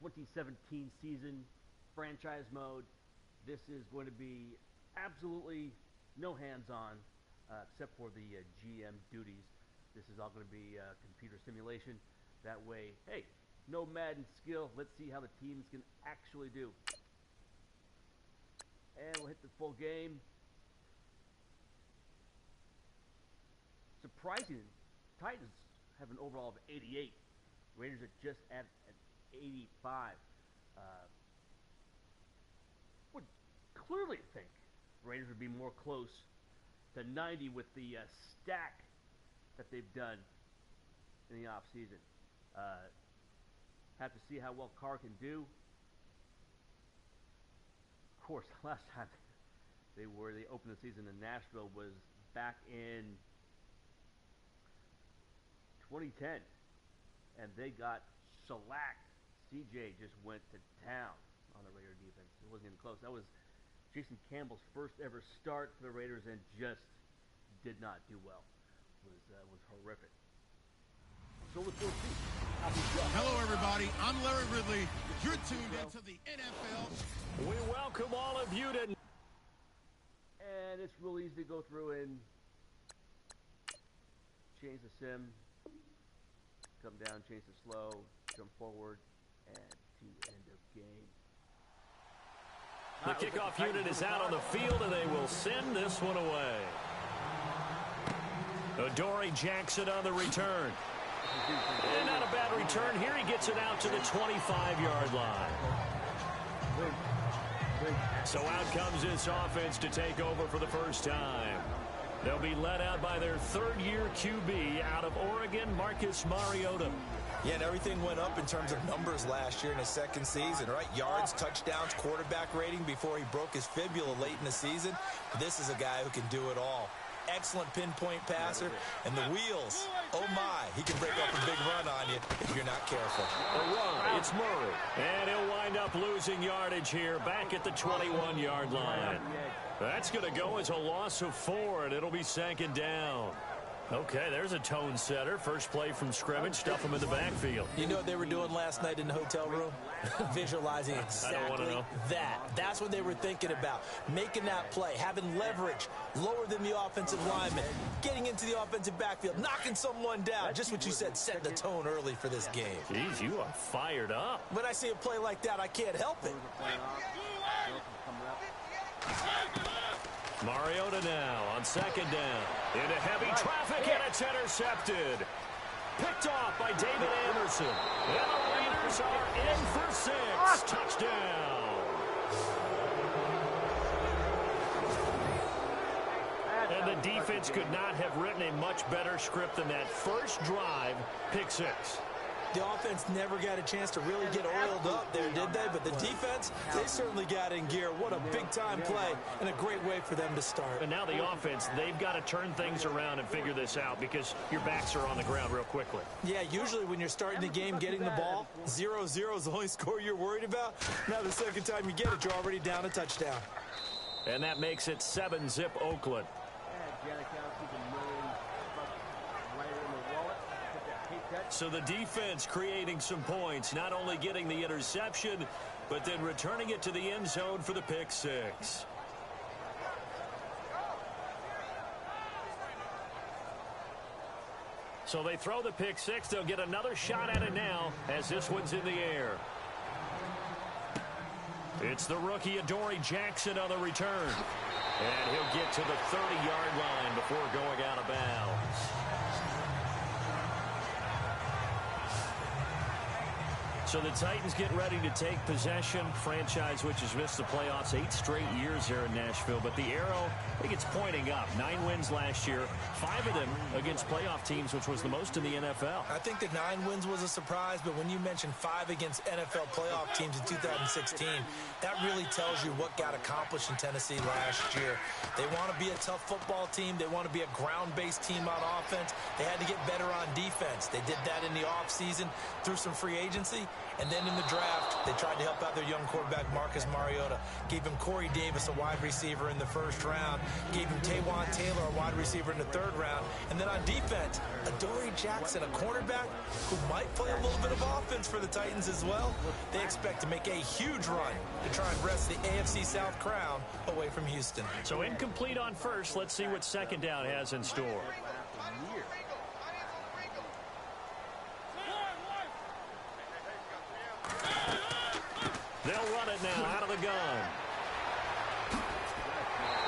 2017 season, franchise mode. This is going to be absolutely no hands-on, except for the GM duties. This is all going to be computer simulation. That way, hey, no Madden skill. Let's see how the teams can actually do. And we'll hit the full game. Surprising, Titans have an overall of 88. Raiders are just at 85. Would clearly think Raiders would be more close to 90 with the stack that they've done in the offseason. Have to see how well Carr can do. Of course, last time they opened the season in Nashville was back in 2010, and they got shellacked. CJ just went to town on the Raider defense. It wasn't even close. That was Jason Campbell's first ever start for the Raiders, and just did not do well. It was horrific. So we'll see. Hello, everybody. I'm Larry Ridley. You're tuned into the NFL. We welcome all of you to... And it's real easy to go through and change the sim, come down, change the slow, jump forward, and to end of game. The kickoff unit is out on the field, and they will send this one away. Adoree Jackson on the return. And not a bad return here. He gets it out to the 25-yard line. So out comes this offense to take over for the first time. They'll be led out by their third-year QB out of Oregon, Marcus Mariota. Yeah, and everything went up in terms of numbers last year in his second season, right? Yards, touchdowns, quarterback rating before he broke his fibula late in the season. This is a guy who can do it all. Excellent pinpoint passer, and the wheels, oh my, he can break up a big run on you if you're not careful. A run, it's Murray, and he'll wind up losing yardage here back at the 21-yard line. That's going to go as a loss of 4, and it'll be second down. Okay, there's a tone setter. First play from scrimmage, stuff him in the backfield. You know what they were doing last night in the hotel room? Visualizing exactly that. That's what they were thinking about. Making that play, having leverage, lower than the offensive lineman, getting into the offensive backfield, knocking someone down. Just what you said, set the tone early for this game. Jeez, you are fired up. When I see a play like that, I can't help it. Mariota now on second down. Into heavy traffic, and it's intercepted. Picked off by David Anderson. And the Raiders are in for 6. Touchdown. And the defense could not have written a much better script than that first drive, pick 6. The offense never got a chance to really get oiled up there, did they? But the defense, they certainly got in gear. What a big-time play and a great way for them to start. And now the offense, they've got to turn things around and figure this out because your backs are on the ground real quickly. Yeah, usually when you're starting the game, getting the ball, 0-0 is the only score you're worried about. Now the second time you get it, you're already down a touchdown. And that makes it 7-zip Oakland. So the defense creating some points, not only getting the interception, but then returning it to the end zone for the pick 6. So they throw the pick 6. They'll get another shot at it now as this one's in the air. It's the rookie Adoree Jackson on the return. And he'll get to the 30-yard line before going out of bounds. So the Titans get ready to take possession. Franchise which has missed the playoffs 8 straight years here in Nashville. But the arrow, I think it's pointing up. 9 wins last year, 5 of them against playoff teams, which was the most in the NFL. I think the 9 wins was a surprise, but when you mention 5 against NFL playoff teams in 2016, that really tells you what got accomplished in Tennessee last year. They want to be a tough football team. They want to be a ground-based team on offense. They had to get better on defense. They did that in the offseason through some free agency. And then in the draft, they tried to help out their young quarterback, Marcus Mariota. Gave him Corey Davis, a wide receiver, in the first round. Gave him Taywan Taylor, a wide receiver, in the third round. And then on defense, Adoree Jackson, a cornerback who might play a little bit of offense for the Titans as well. They expect to make a huge run to try and wrest the AFC South crown away from Houston. So incomplete on first. Let's see what second down has in store. They'll run it now out of the gun.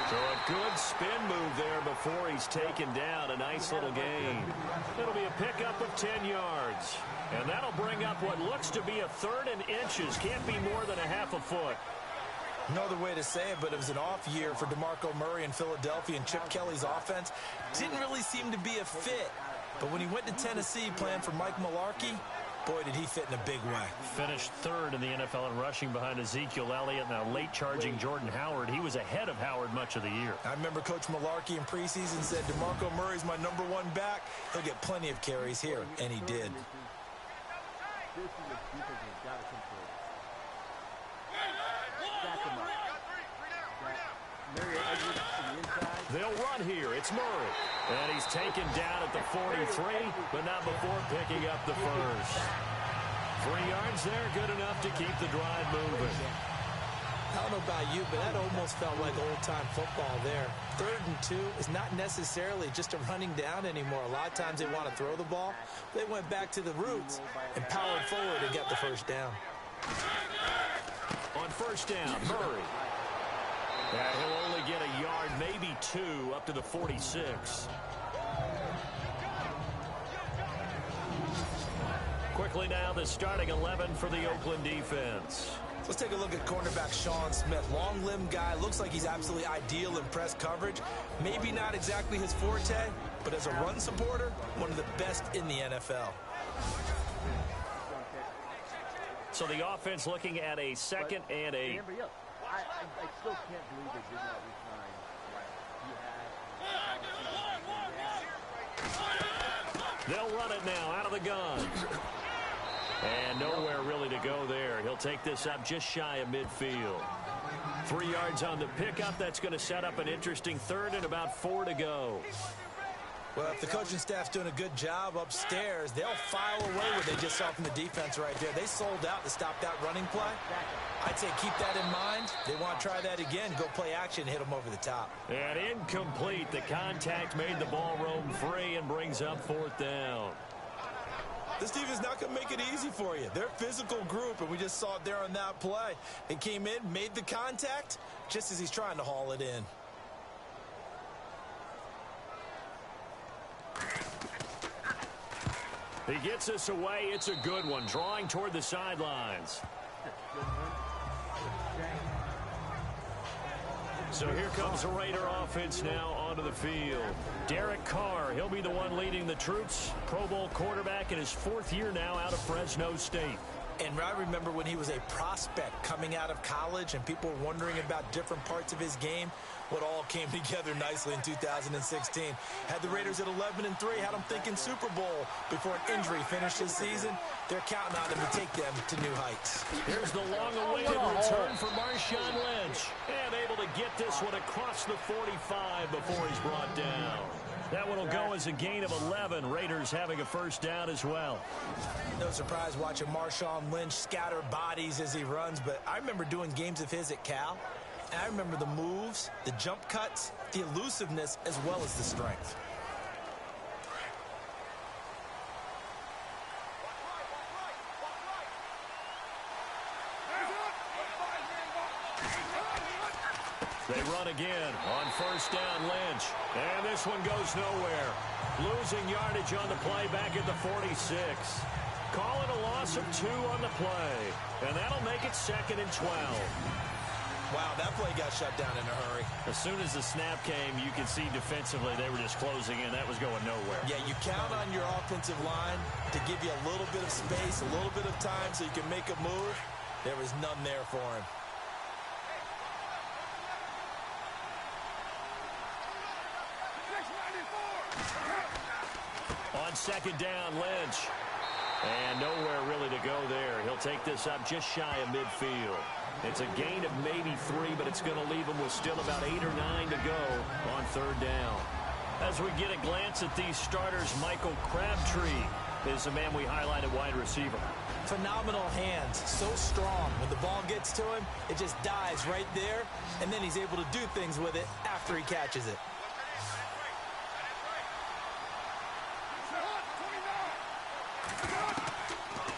So a good spin move there before he's taken down. A nice little gain. It'll be a pickup of 10 yards. And that'll bring up what looks to be a third and inches. Can't be more than a half a foot. No other way to say it, but it was an off year for DeMarco Murray in Philadelphia, and Chip Kelly's offense didn't really seem to be a fit. But when he went to Tennessee playing for Mike Mularkey, boy, did he fit in a big way. Finished third in the NFL in rushing behind Ezekiel Elliott. Now late charging Jordan Howard. He was ahead of Howard much of the year. I remember Coach Mularkey in preseason said, DeMarco Murray's my #1 back. He'll get plenty of carries here, and he did. They'll run here. It's Murray. And he's taken down at the 43, but not before picking up the first. 3 yards there, good enough to keep the drive moving. I don't know about you, but that almost felt like old-time football there. 3rd and 2 is not necessarily just a running down anymore. A lot of times they want to throw the ball. They went back to the roots and powered forward and got the first down. On first down, Murray. Yeah, he'll only get a yard, maybe 2, up to the 46. Quickly now, the starting 11 for the Oakland defense. Let's take a look at cornerback Sean Smith. Long-limbed guy, looks like he's absolutely ideal in press coverage. Maybe not exactly his forte, but as a run supporter, one of the best in the NFL. So the offense looking at a 2nd and 8. I still can't believe they did not resign. They'll run it now out of the gun. And nowhere really to go there. He'll take this up just shy of midfield. 3 yards on the pickup. That's going to set up an interesting 3rd and about 4 to go. Well, if the coaching staff's doing a good job upstairs, they'll file away what they just saw from the defense right there. They sold out to stop that running play. I'd say keep that in mind. They want to try that again, go play action, hit them over the top. And incomplete. The contact made the ball roam free and brings up 4th down. This defense not going to make it easy for you. They're a physical group, and we just saw it there on that play. They came in, made the contact, just as he's trying to haul it in. He gets us away. It's a good one. Drawing toward the sidelines. So here comes the Raider offense now onto the field. Derek Carr, he'll be the one leading the troops. Pro Bowl quarterback in his 4th year now out of Fresno State. And I remember when he was a prospect coming out of college and people were wondering about different parts of his game. What all came together nicely in 2016. Had the Raiders at 11-3, had them thinking Super Bowl before an injury finished his season. They're counting on him to take them to new heights. Here's the long-awaited return for Marshawn Lynch. And able to get this one across the 45 before he's brought down. That one will go as a gain of 11. Raiders having a first down as well. No surprise watching Marshawn Lynch scatter bodies as he runs, but I remember doing games of his at Cal. And I remember the moves, the jump cuts, the elusiveness, as well as the strength. They run again on first down, Lynch. And this one goes nowhere. Losing yardage on the play back at the 46. Call it a loss of 2 on the play. And that'll make it 2nd and 12. Wow, that play got shut down in a hurry. As soon as the snap came, you could see defensively they were just closing in. That was going nowhere. Yeah, you count on your offensive line to give you a little bit of space, a little bit of time so you can make a move. There was none there for him. On second down, Lynch. And nowhere really to go there. He'll take this up just shy of midfield. It's a gain of maybe 3, but it's going to leave him with still about 8 or 9 to go on third down. As we get a glance at these starters, Michael Crabtree is the man we highlighted, wide receiver. Phenomenal hands, so strong. When the ball gets to him, it just dives right there, and then he's able to do things with it after he catches it.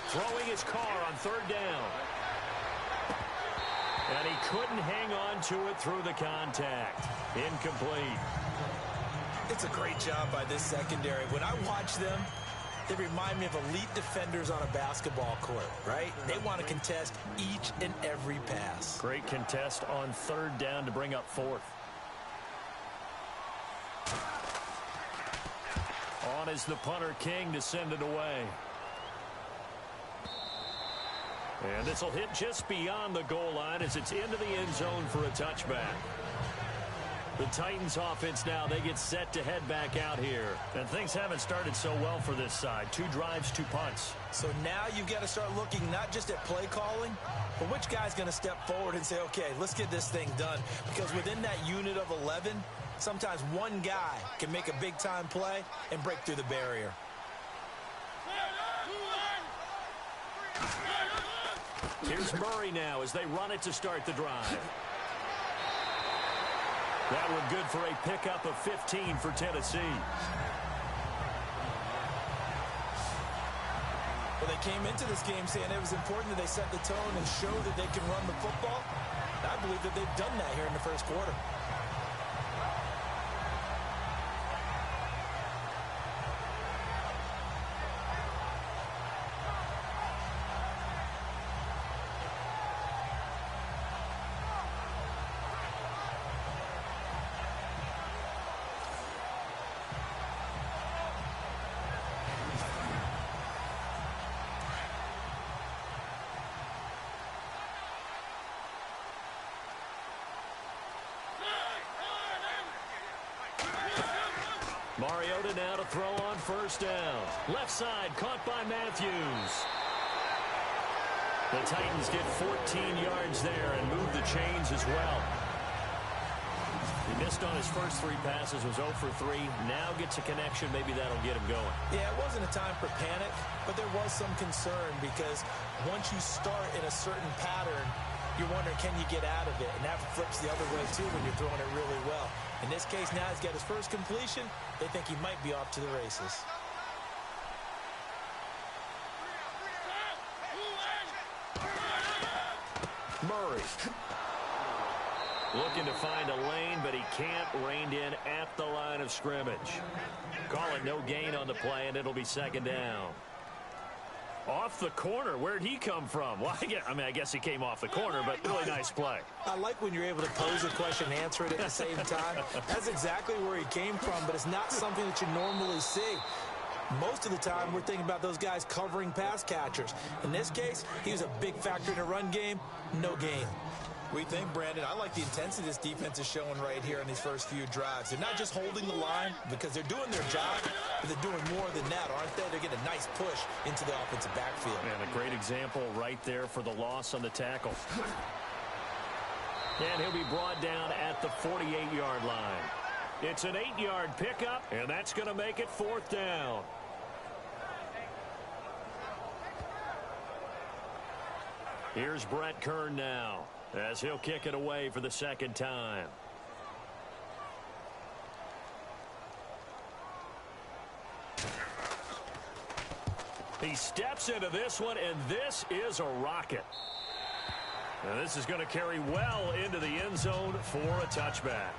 Throwing his car on third down. And he couldn't hang on to it through the contact. Incomplete. It's a great job by this secondary. When I watch them, they remind me of elite defenders on a basketball court, right? They want to contest each and every pass. Great contest on third down to bring up fourth. On is the punter King to send it away. And this will hit just beyond the goal line as it's into the end zone for a touchback. The Titans offense now, they get set to head back out here. And things haven't started so well for this side. 2 drives, 2 punts. So now you've got to start looking not just at play calling, but which guy's going to step forward and say, okay, let's get this thing done. Because within that unit of 11, sometimes one guy can make a big-time play and break through the barrier. Here's Murray now as they run it to start the drive. That one good for a pickup of 15 for Tennessee. Well, they came into this game saying it was important that they set the tone and show that they can run the football. I believe that they've done that here in the first quarter. Mariota now to throw on first down. Left side caught by Matthews. The Titans get 14 yards there and move the chains as well. He missed on his first 3 passes, was 0 for 3. Now gets a connection. Maybe that'll get him going. Yeah, it wasn't a time for panic, but there was some concern because once you start in a certain pattern, you're wondering, can you get out of it? And that flips the other way, too, when you're throwing it really well. In this case, now he's got his first completion. They think he might be off to the races. Murray. Looking to find a lane, but he can't. Reined in at the line of scrimmage. Call it no gain on the play, and it'll be second down. Off the corner. Where'd he come from? Well, I guess he came off the corner, but really nice play. I like when you're able to pose a question and answer it at the same time. That's exactly where he came from, but it's not something that you normally see. Most of the time, we're thinking about those guys covering pass catchers. In this case, he was a big factor in the run game. No gain. We think, Brandon, I like the intensity this defense is showing right here in these first few drives. They're not just holding the line because they're doing their job, but they're doing more than that, aren't they? They're getting a nice push into the offensive backfield. And a great example right there for the loss on the tackle. And he'll be brought down at the 48-yard line. It's an 8-yard pickup, and that's going to make it fourth down. Here's Brett Kern now, as he'll kick it away for the second time. He steps into this one, and this is a rocket. And this is going to carry well into the end zone for a touchback.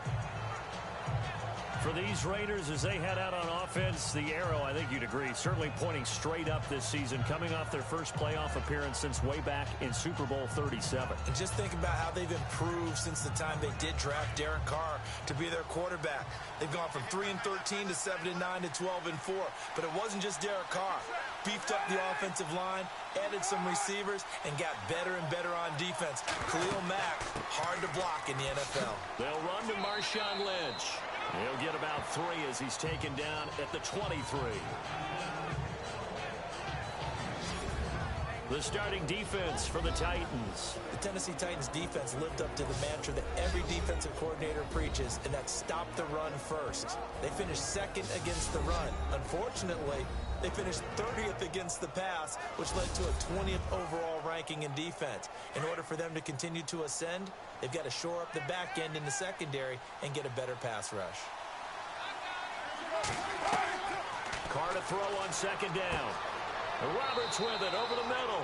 For these Raiders, as they head out on offense, the arrow, I think you'd agree, certainly pointing straight up this season, coming off their first playoff appearance since way back in Super Bowl 37. And just think about how they've improved since the time they did draft Derek Carr to be their quarterback. They've gone from 3-13 to 7-9 to 12-4. But it wasn't just Derek Carr. Beefed up the offensive line, added some receivers, and got better and better on defense. Khalil Mack, hard to block in the NFL. They'll run to Marshawn Lynch. He'll get about 3 as he's taken down at the 23. The starting defense for the Titans. The Tennessee Titans defense lived up to the mantra that every defensive coordinator preaches, and that's stop the run first. They finished second against the run. Unfortunately, they finished 30th against the pass, which led to a 20th overall ranking in defense. In order for them to continue to ascend, they've got to shore up the back end in the secondary and get a better pass rush. Carr to throw on second down. Roberts with it over the middle.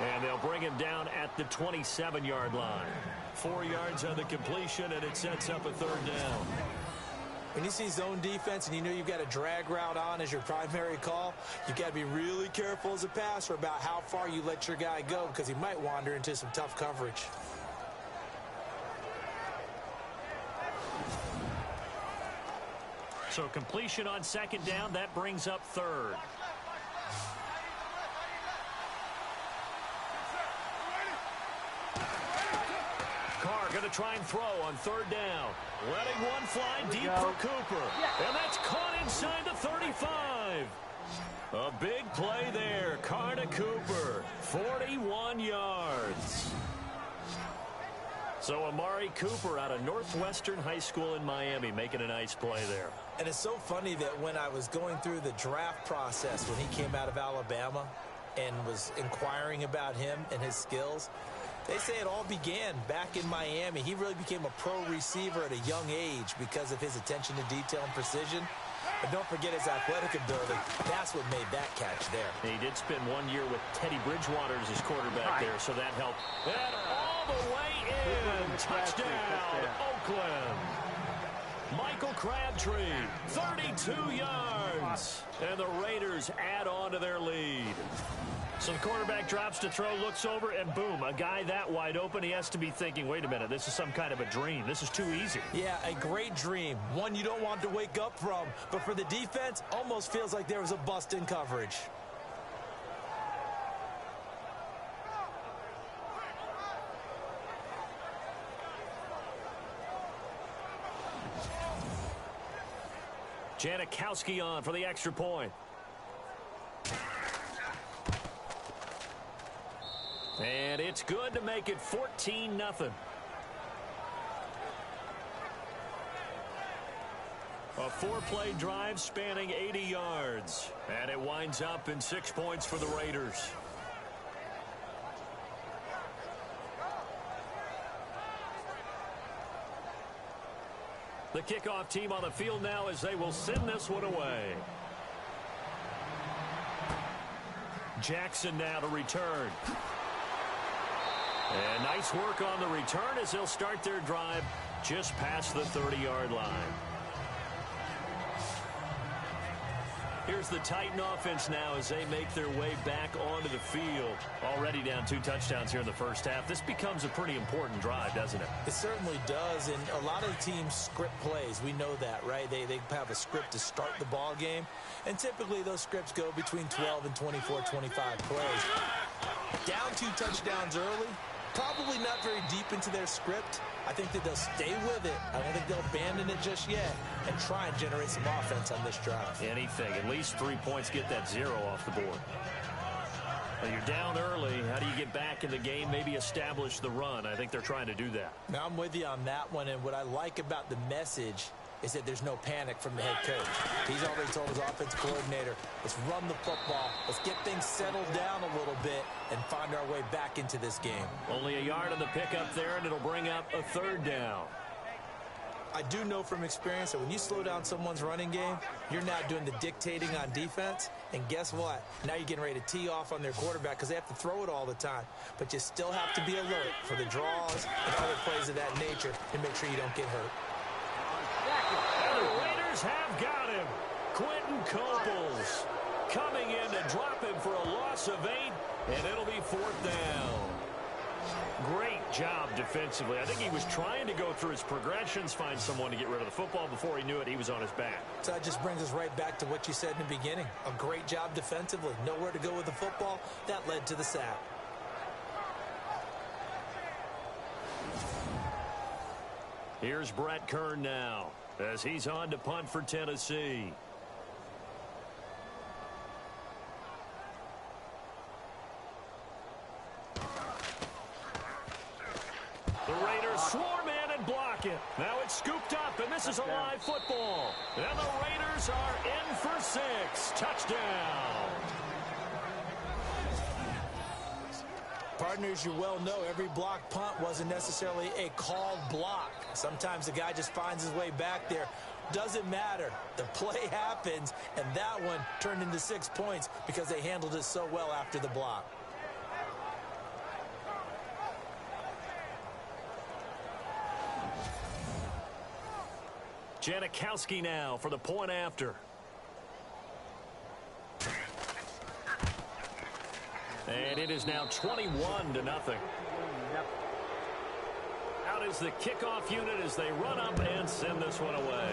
And they'll bring him down at the 27-yard line. 4 yards on the completion, and it sets up a third down. When you see zone defense and you know you've got a drag route on as your primary call, you've got to be really careful as a passer about how far you let your guy go because he might wander into some tough coverage. So completion on second down, that brings up third. Carr going to try and throw on third down. Letting one fly deep for Cooper. And that's caught inside the 35. A big play there. Carr to Cooper. 41 yards. So Amari Cooper out of Northwestern High School in Miami making a nice play there. And it's so funny that when I was going through the draft process when he came out of Alabama and was inquiring about him and his skills, they say it all began back in Miami. He really became a pro receiver at a young age because of his attention to detail and precision. But don't forget his athletic ability. That's what made that catch there. He did spend 1 year with Teddy Bridgewater as his quarterback there, so that helped. And all the way in. Touchdown, Oakland. Michael Crabtree, 32 yards. And the Raiders add on to their lead. So the quarterback drops to throw, looks over, and boom, a guy that wide open, he has to be thinking, wait a minute, this is some kind of a dream. This is too easy. Yeah, a great dream. One you don't want to wake up from. But for the defense, almost feels like there was a bust in coverage. Janikowski on for the extra point. And it's good to make it 14-0. A 4-play drive spanning 80 yards. And it winds up in 6 points for the Raiders. The kickoff team on the field now as they will send this one away. Jackson now to return. And nice work on the return as they'll start their drive just past the 30-yard line. Here's the Titan offense now as they make their way back onto the field. Already down 2 touchdowns here in the first half. This becomes a pretty important drive, doesn't it? It certainly does, and a lot of teams script plays. We know that, right? They have a script to start the ball game, and typically those scripts go between 12 and 24, 25 plays. Down 2 touchdowns early, probably not very deep into their script. I think that they'll stay with it. I don't think they'll abandon it just yet and try and generate some offense on this drive. Anything. At least 3 points, get that 0 off the board. Well, you're down early. How do you get back in the game? Maybe establish the run. I think they're trying to do that. Now, I'm with you on that one, and what I like about the message is that there's no panic from the head coach. He's already told his offensive coordinator, let's run the football, let's get things settled down a little bit and find our way back into this game. Only a yard on the pickup there, and it'll bring up a third down. I do know from experience that when you slow down someone's running game, you're now doing the dictating on defense, and guess what? Now you're getting ready to tee off on their quarterback because they have to throw it all the time. But you still have to be alert for the draws and other plays of that nature and make sure you don't get hurt. And the Raiders have got him. Quentin Coples coming in to drop him for a loss of 8, and it'll be 4th down. Great job defensively. I think he was trying to go through his progressions, find someone to get rid of the football. Before he knew it, he was on his back. So that just brings us right back to what you said in the beginning. A great job defensively. Nowhere to go with the football. That led to the sack. Here's Brett Kern now as he's on to punt for Tennessee. The Raiders swarm in and block it. Now it's scooped up, and this is a live football. And the Raiders are in for 6. Touchdown. Partners, you well know every block punt wasn't necessarily a called block. Sometimes the guy just finds his way back there. Doesn't matter. The play happens, and that one turned into 6 points because they handled it so well after the block. Janikowski now for the point after. And it is now 21-0. Out is the kickoff unit as they run up and send this one away.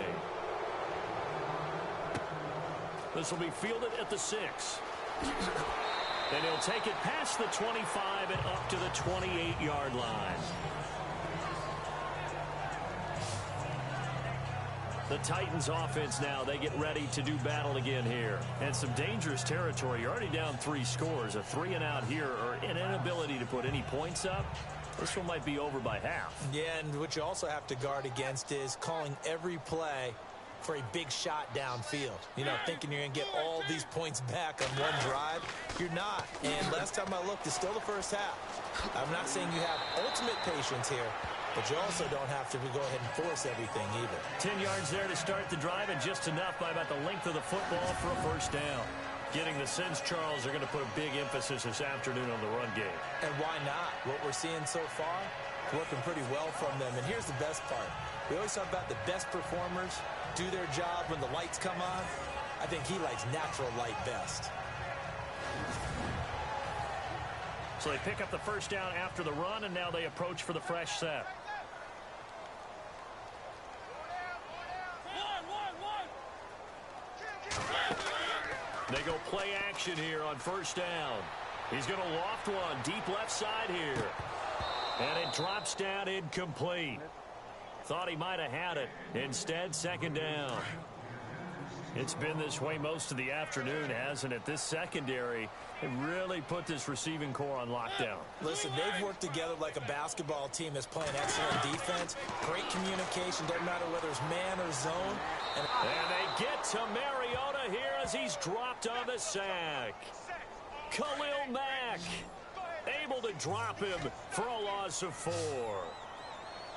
This will be fielded at the 6. And he'll take it past the 25 and up to the 28-yard line. The Titans offense now, they get ready to do battle again here. And some dangerous territory. You're already down 3 scores. A 3 and out here, or an inability to put any points up. This one might be over by half. Yeah, and what you also have to guard against is calling every play for a big shot downfield. You know, thinking you're going to get all these points back on one drive. You're not. And last time I looked, it's still the first half. I'm not saying you have ultimate patience here, but you also don't have to go ahead and force everything either. 10 yards there to start the drive, and just enough by about the length of the football for a first down. Getting the sense, Charles, they're going to put a big emphasis this afternoon on the run game. And why not? What we're seeing so far, working pretty well from them. And here's the best part. We always talk about the best performers do their job when the lights come on. I think he likes natural light best. So they pick up the first down after the run, and now they approach for the fresh set. They go play action here on first down. He's going to loft one deep left side here. And it drops down incomplete. Thought he might have had it. Instead, second down. It's been this way most of the afternoon, hasn't it? This secondary really put this receiving core on lockdown. Listen, they've worked together like a basketball team that's playing excellent defense. Great communication, doesn't matter whether it's man or zone. And they get to Mariota here as he's dropped on the sack. Khalil Mack able to drop him for a loss of 4.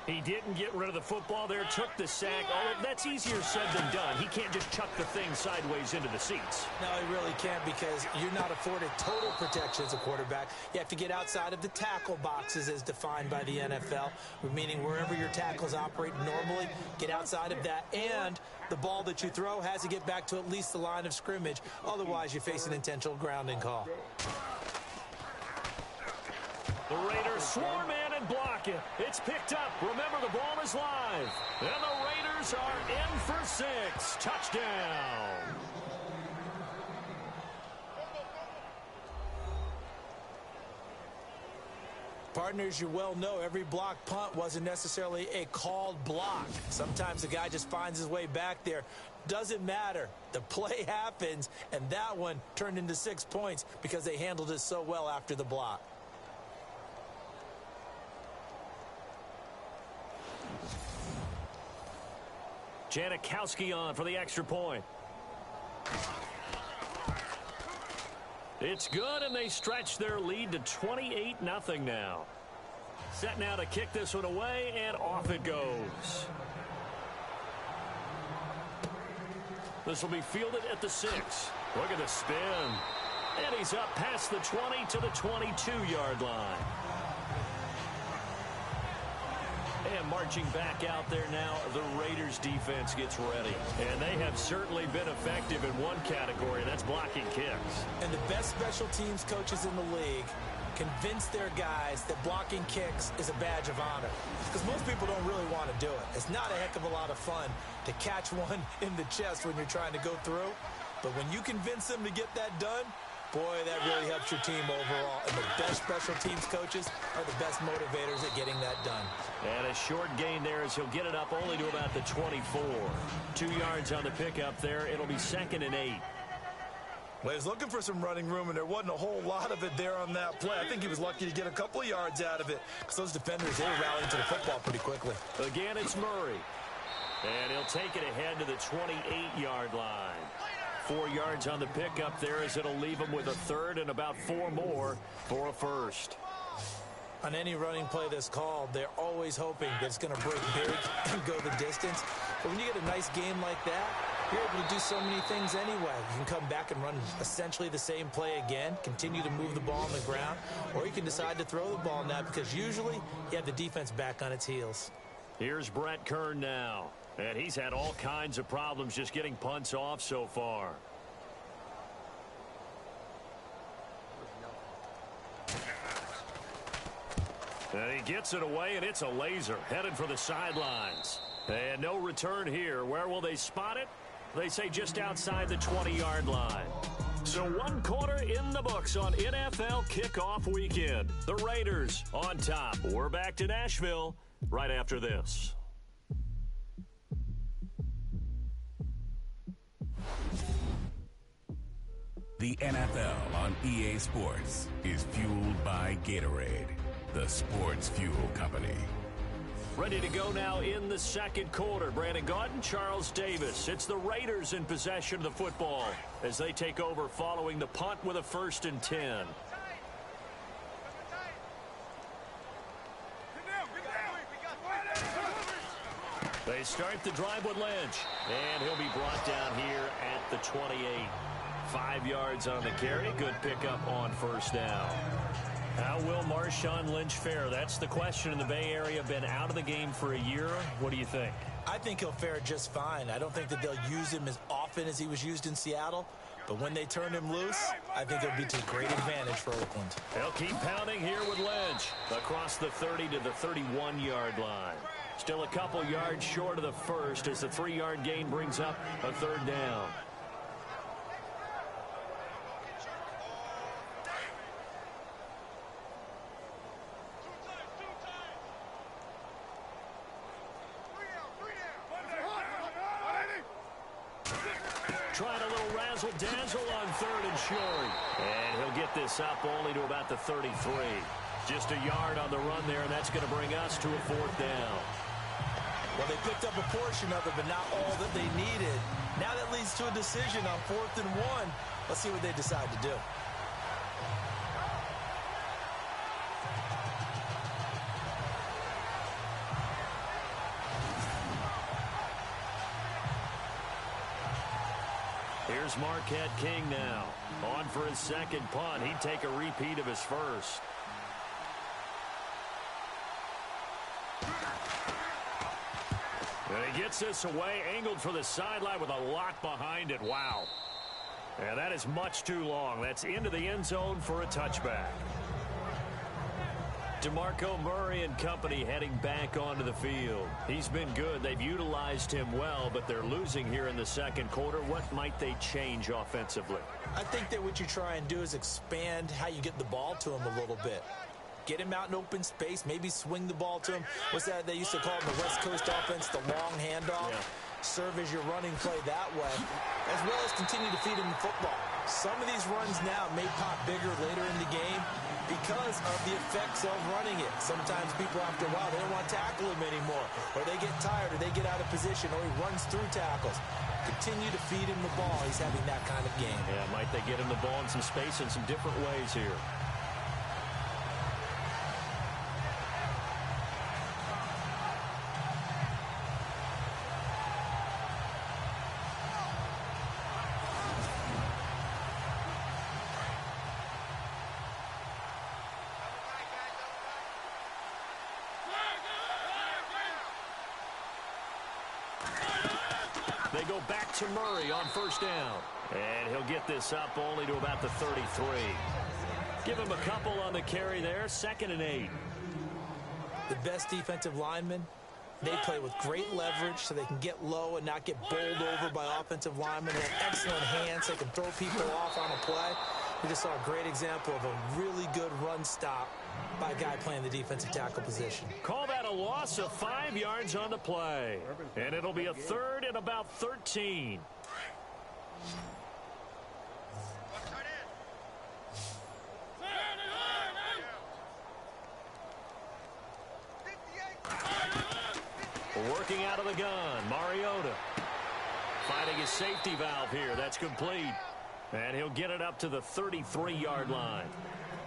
He didn't get rid of the football there, took the sack. Oh, that's easier said than done. He can't just chuck the thing sideways into the seats. No, he really can't, because you're not afforded total protection as a quarterback. You have to get outside of the tackle boxes as defined by the NFL, meaning wherever your tackles operate normally, get outside of that. And the ball that you throw has to get back to at least the line of scrimmage. Otherwise, you face an intentional grounding call. The Raiders swarm in and block it. It's picked up. Remember, the ball is live. And the Raiders are in for 6. Touchdown. Partners, you well know every block punt wasn't necessarily a called block. Sometimes the guy just finds his way back there. Doesn't matter. The play happens, and that one turned into 6 points because they handled it so well after the block. Janikowski on for the extra point. It's good, and they stretch their lead to 28-0 now. Set now to kick this one away, and off it goes. This will be fielded at the 6. Look at the spin. And he's up past the 20 to the 22-yard line. And marching back out there now, the Raiders defense gets ready. And they have certainly been effective in one category, and that's blocking kicks. And the best special teams coaches in the league convince their guys that blocking kicks is a badge of honor. Because most people don't really want to do it. It's not a heck of a lot of fun to catch one in the chest when you're trying to go through. But when you convince them to get that done, boy, that really helps your team overall. And the best special teams coaches are the best motivators at getting that done. And a short gain there as he'll get it up only to about the 24. 2 yards on the pickup there. It'll be 2nd and 8. Well, he was looking for some running room, and there wasn't a whole lot of it there on that play. I think he was lucky to get a couple of yards out of it because those defenders, they were rallying to the football pretty quickly. Again, it's Murray. And he'll take it ahead to the 28-yard line. 4 yards on the pickup there as it'll leave him with a third and about 4 more for a first. On any running play that's called, they're always hoping that it's going to break big and go the distance. But when you get a nice game like that, you're able to do so many things anyway. You can come back and run essentially the same play again, continue to move the ball on the ground, or you can decide to throw the ball now because usually you have the defense back on its heels. Here's Brett Kern now. And he's had all kinds of problems just getting punts off so far. And he gets it away, and it's a laser headed for the sidelines. And no return here. Where will they spot it? They say just outside the 20-yard line. So 1 quarter in the books on NFL kickoff weekend. The Raiders on top. We're back to Nashville right after this. The NFL on EA Sports is fueled by Gatorade, the sports fuel company. Ready to go now in the second quarter. Brandon Gaudin, Charles Davis. It's the Raiders in possession of the football as they take over following the punt with a 1st and 10. They start the drive with Lynch, and he'll be brought down here at the 28. 5 yards on the carry. Good pickup on 1st down. How will Marshawn Lynch fare? That's the question in the Bay Area. Been out of the game for a year. What do you think? I think he'll fare just fine. I don't think that they'll use him as often as he was used in Seattle. But when they turn him loose, I think it'll be to great advantage for Oakland. They'll keep pounding here with Lynch across the 30 to the 31-yard line. Still a couple yards short of the first as the 3-yard gain brings up a 3rd down. Trying a little razzle-dazzle on 3rd and short. And he'll get this up only to about the 33. Just a yard on the run there, and that's going to bring us to a 4th down. Well, they picked up a portion of it, but not all that they needed. Now that leads to a decision on 4th and 1. Let's see what they decide to do. Here's Marquette King now. On for his 2nd punt. He'd take a repeat of his 1st. And he gets this away, angled for the sideline with a lot behind it. Wow. And that is much too long. That's into the end zone for a touchback. DeMarco Murray and company heading back onto the field. He's been good. They've utilized him well, but they're losing here in the second quarter. What might they change offensively? I think that what you try and do is expand how you get the ball to him a little bit. Get him out in open space, maybe swing the ball to him. What's that they used to call it in the West Coast offense, the long handoff? Yeah. Serve as your running play that way, as well as continue to feed him the football. Some of these runs now may pop bigger later in the game because of the effects of running it. Sometimes people, after a while, they don't want to tackle him anymore, or they get tired, or they get out of position, or he runs through tackles. Continue to feed him the ball. He's having that kind of game. Yeah, might they get him the ball in some space in some different ways here. They go back to Murray on 1st down. And he'll get this up only to about the 33. Give him a couple on the carry there. 2nd and 8. The best defensive linemen, they play with great leverage so they can get low and not get bowled over by offensive linemen. They have excellent hands. They can throw people off on a play. We just saw a great example of a really good run stop by a guy playing the defensive tackle position. Call that a loss of 5 yards on the play. And it'll be a 3rd and about 13. Working out of the gun, Mariota. Finding his safety valve here. That's complete. And he'll get it up to the 33-yard line.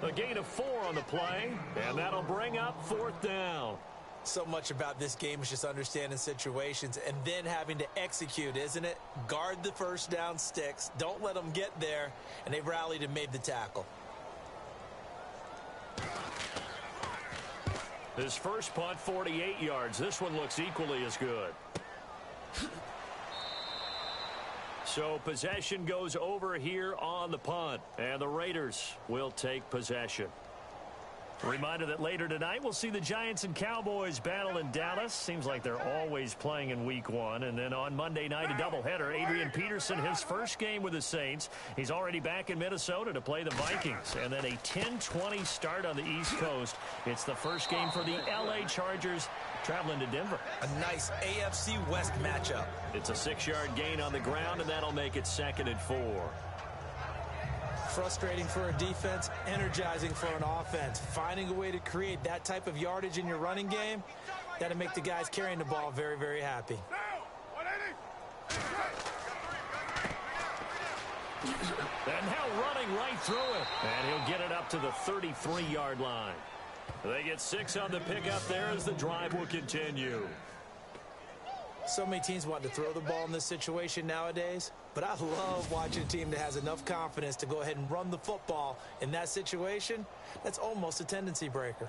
A gain of 4 on the play, and that'll bring up 4th down. So much about this game is just understanding situations and then having to execute, isn't it? Guard the first down sticks. Don't let them get there. And they rallied and made the tackle. His first punt, 48 yards. This one looks equally as good. So possession goes over here on the punt, and the Raiders will take possession. Reminder that later tonight we'll see the Giants and Cowboys battle in Dallas. Seems like they're always playing in Week 1. And then on Monday night, a doubleheader. Adrian Peterson, his first game with the Saints. He's already back in Minnesota to play the Vikings. And then a 10-20 start on the East Coast. It's the first game for the L.A. Chargers traveling to Denver. A nice AFC West matchup. It's a 6-yard gain on the ground, and that'll make it 2nd and 4. Frustrating for a defense, energizing for an offense. Finding a way to create that type of yardage in your running game, that'll make the guys carrying the ball very, very happy. And now running right through it. And he'll get it up to the 33-yard line. They get 6 on the pickup there as the drive will continue. So many teams want to throw the ball in this situation nowadays, but I love watching a team that has enough confidence to go ahead and run the football in that situation. That's almost a tendency breaker.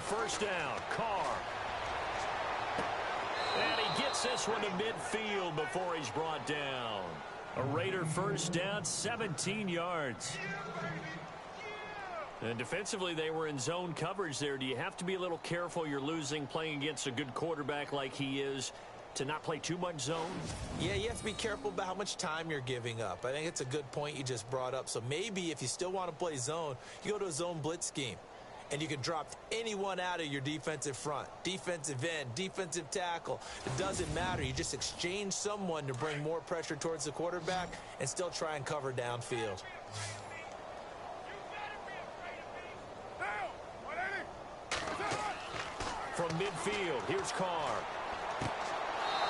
First down, Carr. And he gets this one to midfield before he's brought down. A Raider first down, 17 yards. And defensively, they were in zone coverage there. Do you have to be a little careful? You're losing, playing against a good quarterback like he is, to not play too much zone? Yeah, you have to be careful about how much time you're giving up. I think it's a good point you just brought up. So maybe if you still want to play zone, you go to a zone blitz scheme. And you can drop anyone out of your defensive front, defensive end, defensive tackle. It doesn't matter. You just exchange someone to bring more pressure towards the quarterback and still try and cover downfield. From midfield, here's Carr.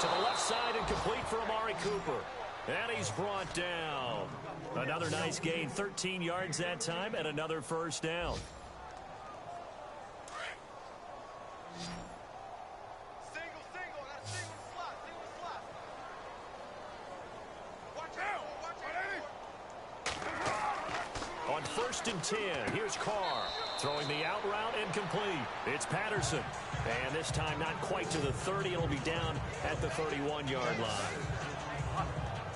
To the left side and complete for Amari Cooper. And he's brought down. Another nice gain, 13 yards that time, and another first down. First and 10. Here's Carr throwing the out route incomplete. It's Patterson. And this time not quite to the 30. It'll be down at the 31-yard line.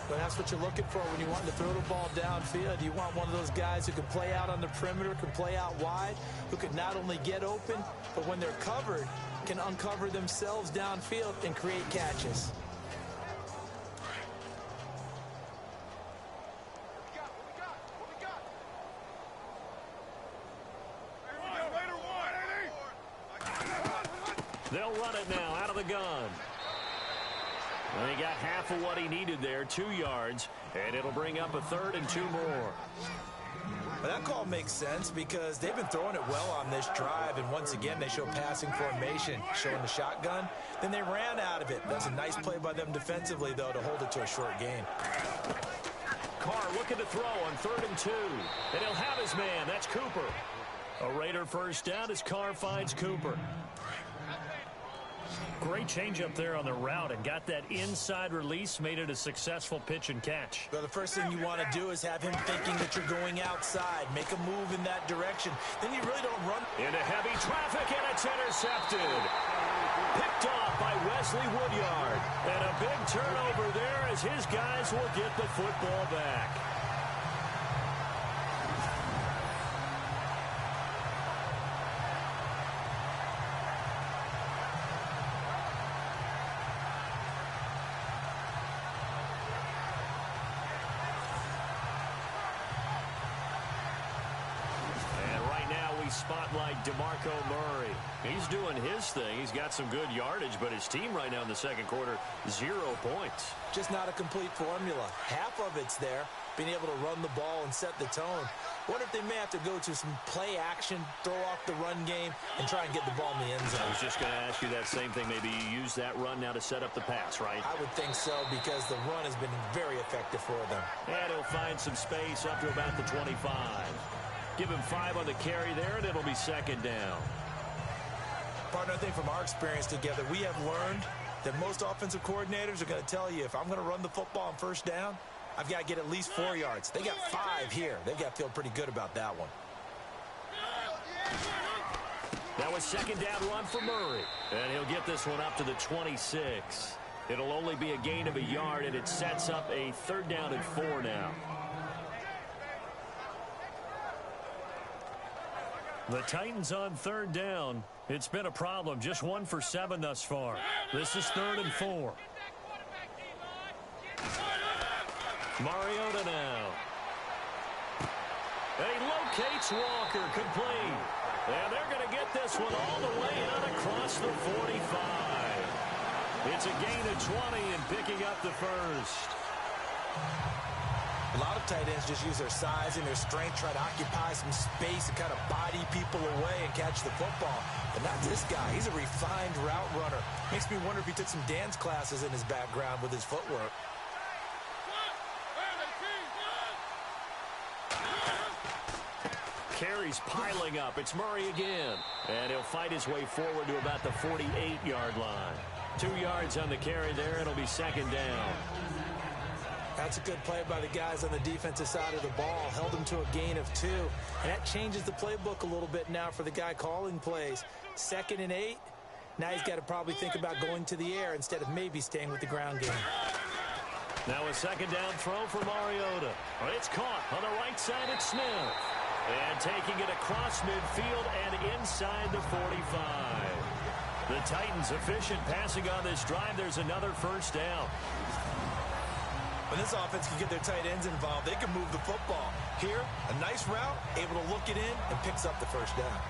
But that's what you're looking for when you want to throw the ball downfield. You want one of those guys who can play out on the perimeter, can play out wide, who can not only get open, but when they're covered, can uncover themselves downfield and create catches. They'll run it now out of the gun. And he got half of what he needed there, 2 yards, and it'll bring up a 3rd and 2 more. Well, that call makes sense because they've been throwing it well on this drive, and once again they show passing formation, showing the shotgun. Then they ran out of it. That's a nice play by them defensively, though, to hold it to a short gain. Carr looking to throw on 3rd and 2, and he'll have his man. That's Cooper. A Raider first down as Carr finds Cooper. Great change up there on the route and got that inside release, made it a successful pitch and catch. Well, the first thing you want to do is have him thinking that you're going outside. Make a move in that direction. Then you really don't run. Into heavy traffic, and it's intercepted. Picked off by Wesley Woodyard. And a big turnover there as his guys will get the football back. spotlight DeMarco Murray. He's doing his thing. He's got some good yardage, but his team right now in the second quarter, 0 points. Just not a complete formula. Half of it's there, being able to run the ball and set the tone. Wonder if they may have to go to some play action, throw off the run game, and try and get the ball in the end zone. I was just going to ask you that same thing. Maybe you use that run now to set up the pass, right? I would think so, because the run has been very effective for them. And he'll find some space up to about the 25. Give him 5 on the carry there, and it'll be second down. Partner, I think from our experience together, we have learned that most offensive coordinators are going to tell you, if I'm going to run the football on first down, I've got to get at least 4 yards. They got 5 here. They've got to feel pretty good about that one. That was second down run for Murray. And he'll get this one up to the 26. It'll only be a gain of a yard, and it sets up a 3rd down and 4 now. The Titans on 3rd down. It's been a problem. Just 1 for 7 thus far. This is 3rd and 4. Mariota now. And he locates Walker, complete. And they're going to get this one all the way out across the 45. It's a gain of 20 and picking up the first. A lot of tight ends just use their size and their strength, try to occupy some space and kind of body people away and catch the football. But not this guy. He's a refined route runner. Makes me wonder if he took some dance classes in his background with his footwork. Carries piling up. It's Murray again. And he'll fight his way forward to about the 48-yard line. 2 yards on the carry there. It'll be second down. That's a good play by the guys on the defensive side of the ball. Held them to a gain of 2. And that changes the playbook a little bit now for the guy calling plays. 2nd and 8. Now he's got to probably think about going to the air instead of maybe staying with the ground game. Now a second down throw for Mariota. It's caught on the right side at Smith. And taking it across midfield and inside the 45. The Titans efficient passing on this drive. There's another first down. When this offense can get their tight ends involved, they can move the football. Here, a nice route, able to look it in, and picks up the first down.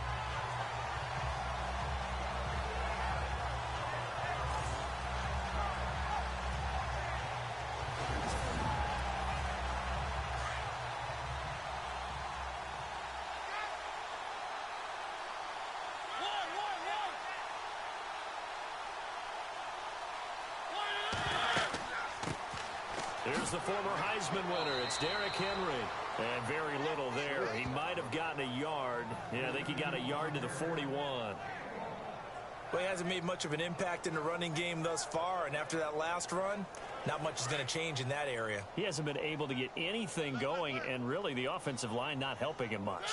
Here's the former Heisman winner. It's Derrick Henry. And very little there. He might have gotten a yard. Yeah, I think he got a yard to the 41. Well, he hasn't made much of an impact in the running game thus far. And after that last run, not much is going to change in that area. He hasn't been able to get anything going. And really, the offensive line not helping him much.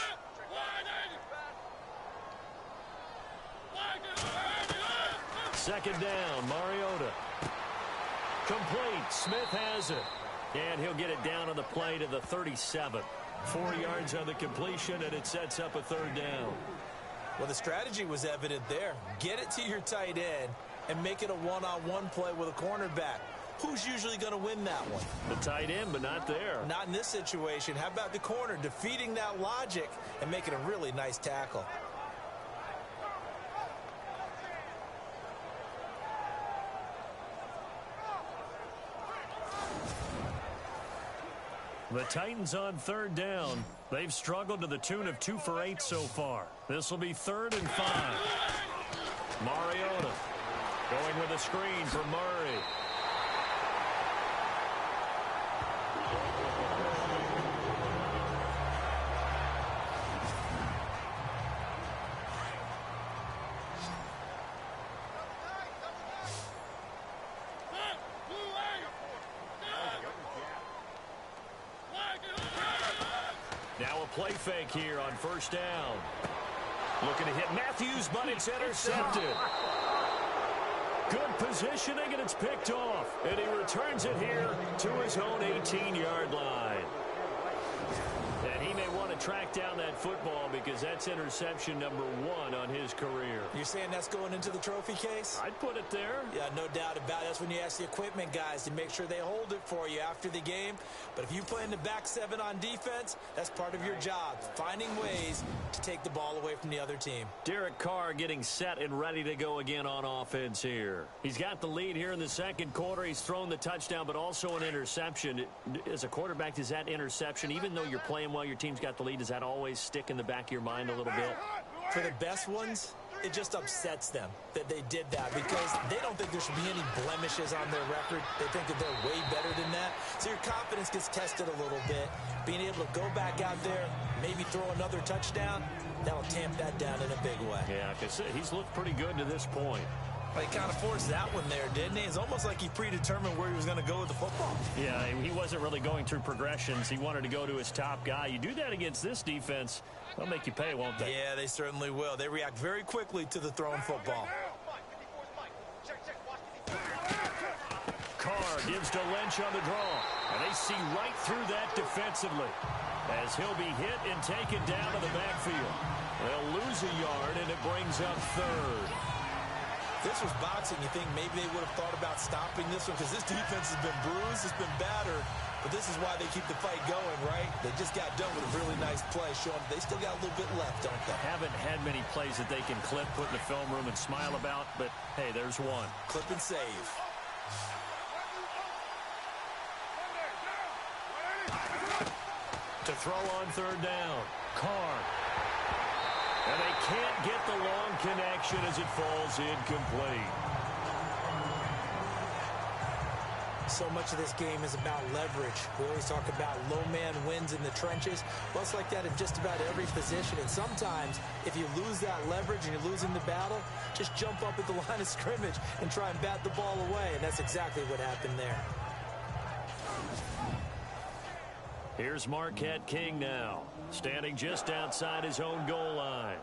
Second down, Mariota. Complete. Smith has it. And he'll get it down on the play to the 37. 4 yards on the completion, and it sets up a 3rd down. Well, the strategy was evident there. Get it to your tight end and make it a one-on-one play with a cornerback. Who's usually going to win that one? The tight end, but not there. Not in this situation. How about the corner defeating that logic and making a really nice tackle? The Titans on 3rd down. They've struggled to the tune of 2 for 8 so far. This will be 3rd and 5. Mariota going with a screen for Murray. Now a play fake here on first down. Looking to hit Matthews, but it's intercepted. Good positioning, and it's picked off. And he returns it here to his own 18-yard line. And he may want to track down that football because that's interception number 1 on his career. You're saying that's going into the trophy case? I'd put it there. Yeah, no doubt about it. That's when you ask the equipment guys to make sure they hold it for you after the game. But if you play in the back 7 on defense, that's part of your job, finding ways to take the ball away from the other team. Derek Carr getting set and ready to go again on offense here. He's got the lead here in the second quarter. He's thrown the touchdown, but also an interception. As a quarterback, does that interception, even though you're playing well, your team's got the lead, does that always stick in the back of your mind a little bit? For the best ones, it just upsets them that they did that because they don't think there should be any blemishes on their record. They think that they're way better than that. So your confidence gets tested a little bit. Being able to go back out there, maybe throw another touchdown, that'll tamp that down in a big way. Yeah, because he's looked pretty good to this point. Well, he kind of forced that one there, didn't he? It's almost like he predetermined where he was going to go with the football. Yeah, he wasn't really going through progressions. He wanted to go to his top guy. You do that against this defense, they'll make you pay, won't they? Yeah, they certainly will. They react very quickly to the thrown football. Carr gives to Lynch on the draw, and they see right through that defensively as he'll be hit and taken down to the backfield. They'll lose a yard, and it brings up third. This was boxing. You think maybe they would have thought about stopping this one because this defense has been bruised, it's been battered, but this is why they keep the fight going, right? They just got done with a really nice play, showing they still got a little bit left, don't they? Haven't had many plays that they can clip, put in the film room, and smile about, but hey, there's one. Clip and save. To throw on third down, Carr. And they can't get the long connection as it falls incomplete. So much of this game is about leverage. We always talk about low man wins in the trenches. Well, it's like that in just about every position. And sometimes, if you lose that leverage and you're losing the battle, just jump up at the line of scrimmage and try and bat the ball away. And that's exactly what happened there. Here's Marquette King now, standing just outside his own goal line.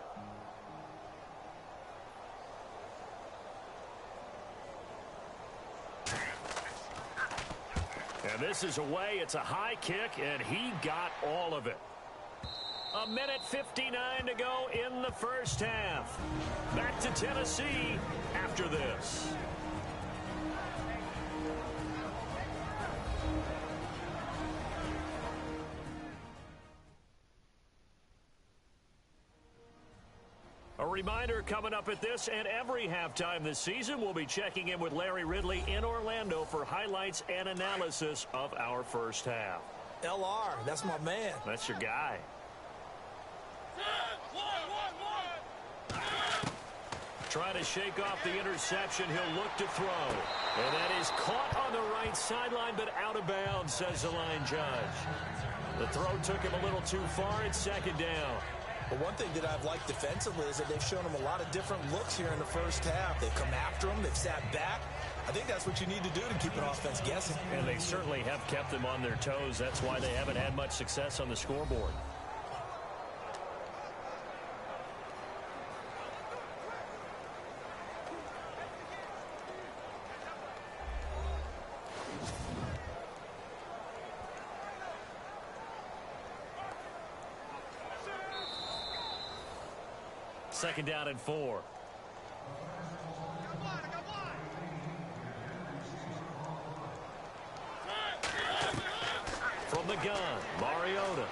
And this is away. It's a high kick, and he got all of it. 1:59 to go in the first half. Back to Tennessee after this. A reminder coming up at this and every halftime this season, we'll be checking in with Larry Ridley in Orlando for highlights and analysis of our first half. LR, that's my man. That's your guy. Trying to shake off the interception. He'll look to throw. And that is caught on the right sideline, but out of bounds, says the line judge. The throw took him a little too far. It's second down. But one thing that I've liked defensively is that they've shown him a lot of different looks here in the first half. They've come after him. They've sat back. I think that's what you need to do to keep an offense guessing. And they certainly have kept them on their toes. That's why they haven't had much success on the scoreboard. Second down and 4. From the gun, Mariota.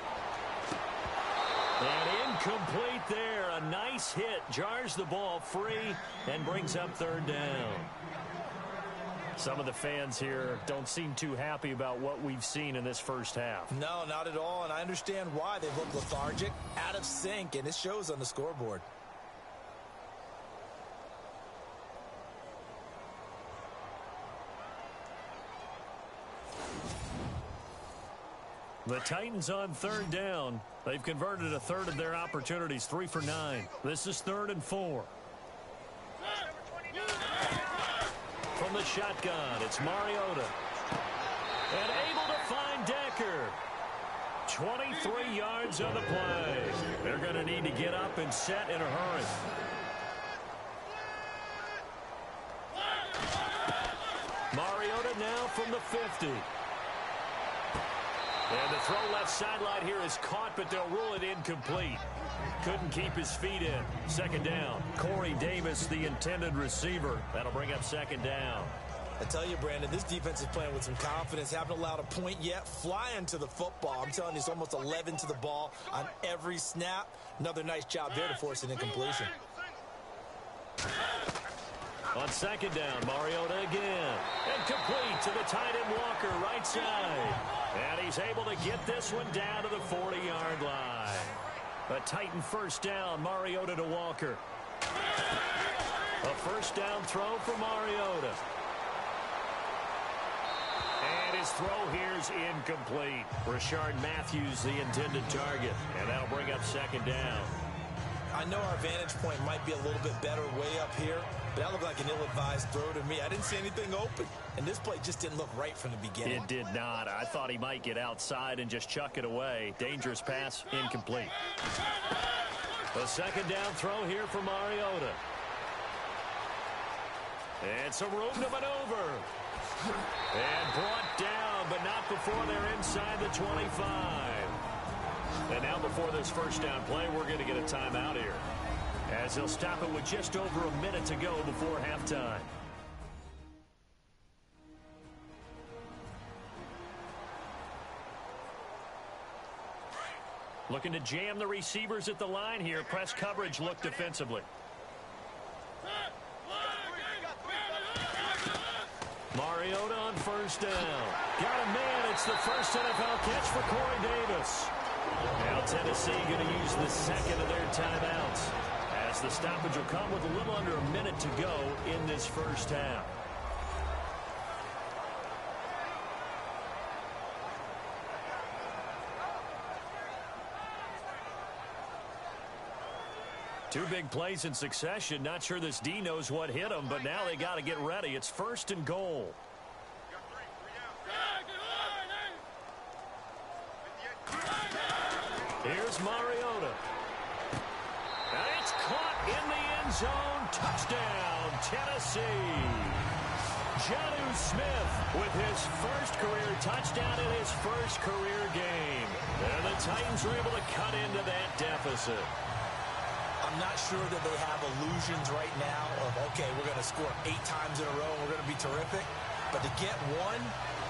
And incomplete there. A nice hit. Jars the ball free and brings up third down. Some of the fans here don't seem too happy about what we've seen in this first half. No, not at all. And I understand why. They look lethargic, out of sync, and it shows on the scoreboard. The Titans on third down. They've converted a third of their opportunities, 3 for 9. This is 3rd and 4. From the shotgun, it's Mariota. And able to find Decker. 23 yards on the play. They're going to need to get up and set in a hurry. Mariota now from the 50. And the throw left sideline here is caught, but they'll rule it incomplete. Couldn't keep his feet in. Second down. Corey Davis, the intended receiver. That'll bring up second down. I tell you, Brandon, this defense is playing with some confidence. Haven't allowed a point yet. Flying to the football. I'm telling you, it's almost 11 to the ball on every snap. Another nice job there to force an incompletion. On second down, Mariota again. And complete to the tight end Walker, right side. And he's able to get this one down to the 40-yard line. A Titan first down, Mariota to Walker. A first down throw for Mariota. And his throw here's incomplete. Rashard Matthews, the intended target. And that'll bring up second down. I know our vantage point might be a little bit better way up here, but that looked like an ill-advised throw to me. I didn't see anything open, and this play just didn't look right from the beginning. It did not. I thought he might get outside and just chuck it away. Dangerous pass, incomplete. A second down throw here for Mariota. And some room to maneuver. And brought down, but not before they're inside the 25. And now before this first down play, we're going to get a timeout here, as he'll stop it with just over a minute to go before halftime. Looking to jam the receivers at the line here. Press coverage look defensively. Mariota on first down. Got a man. It's the first NFL catch for Corey Davis. Now Tennessee going to use the second of their timeouts, as the stoppage will come with a little under a minute to go in this first half. Two big plays in succession. Not sure this D knows what hit him, but now they got to get ready. It's first and goal. Here's Mariota. And it's caught in the end zone. Touchdown, Tennessee. Jonnu Smith with his first career touchdown in his first career game. And the Titans were able to cut into that deficit. I'm not sure that they have illusions right now of, okay, we're going to score 8 times in a row and we're going to be terrific. But to get one,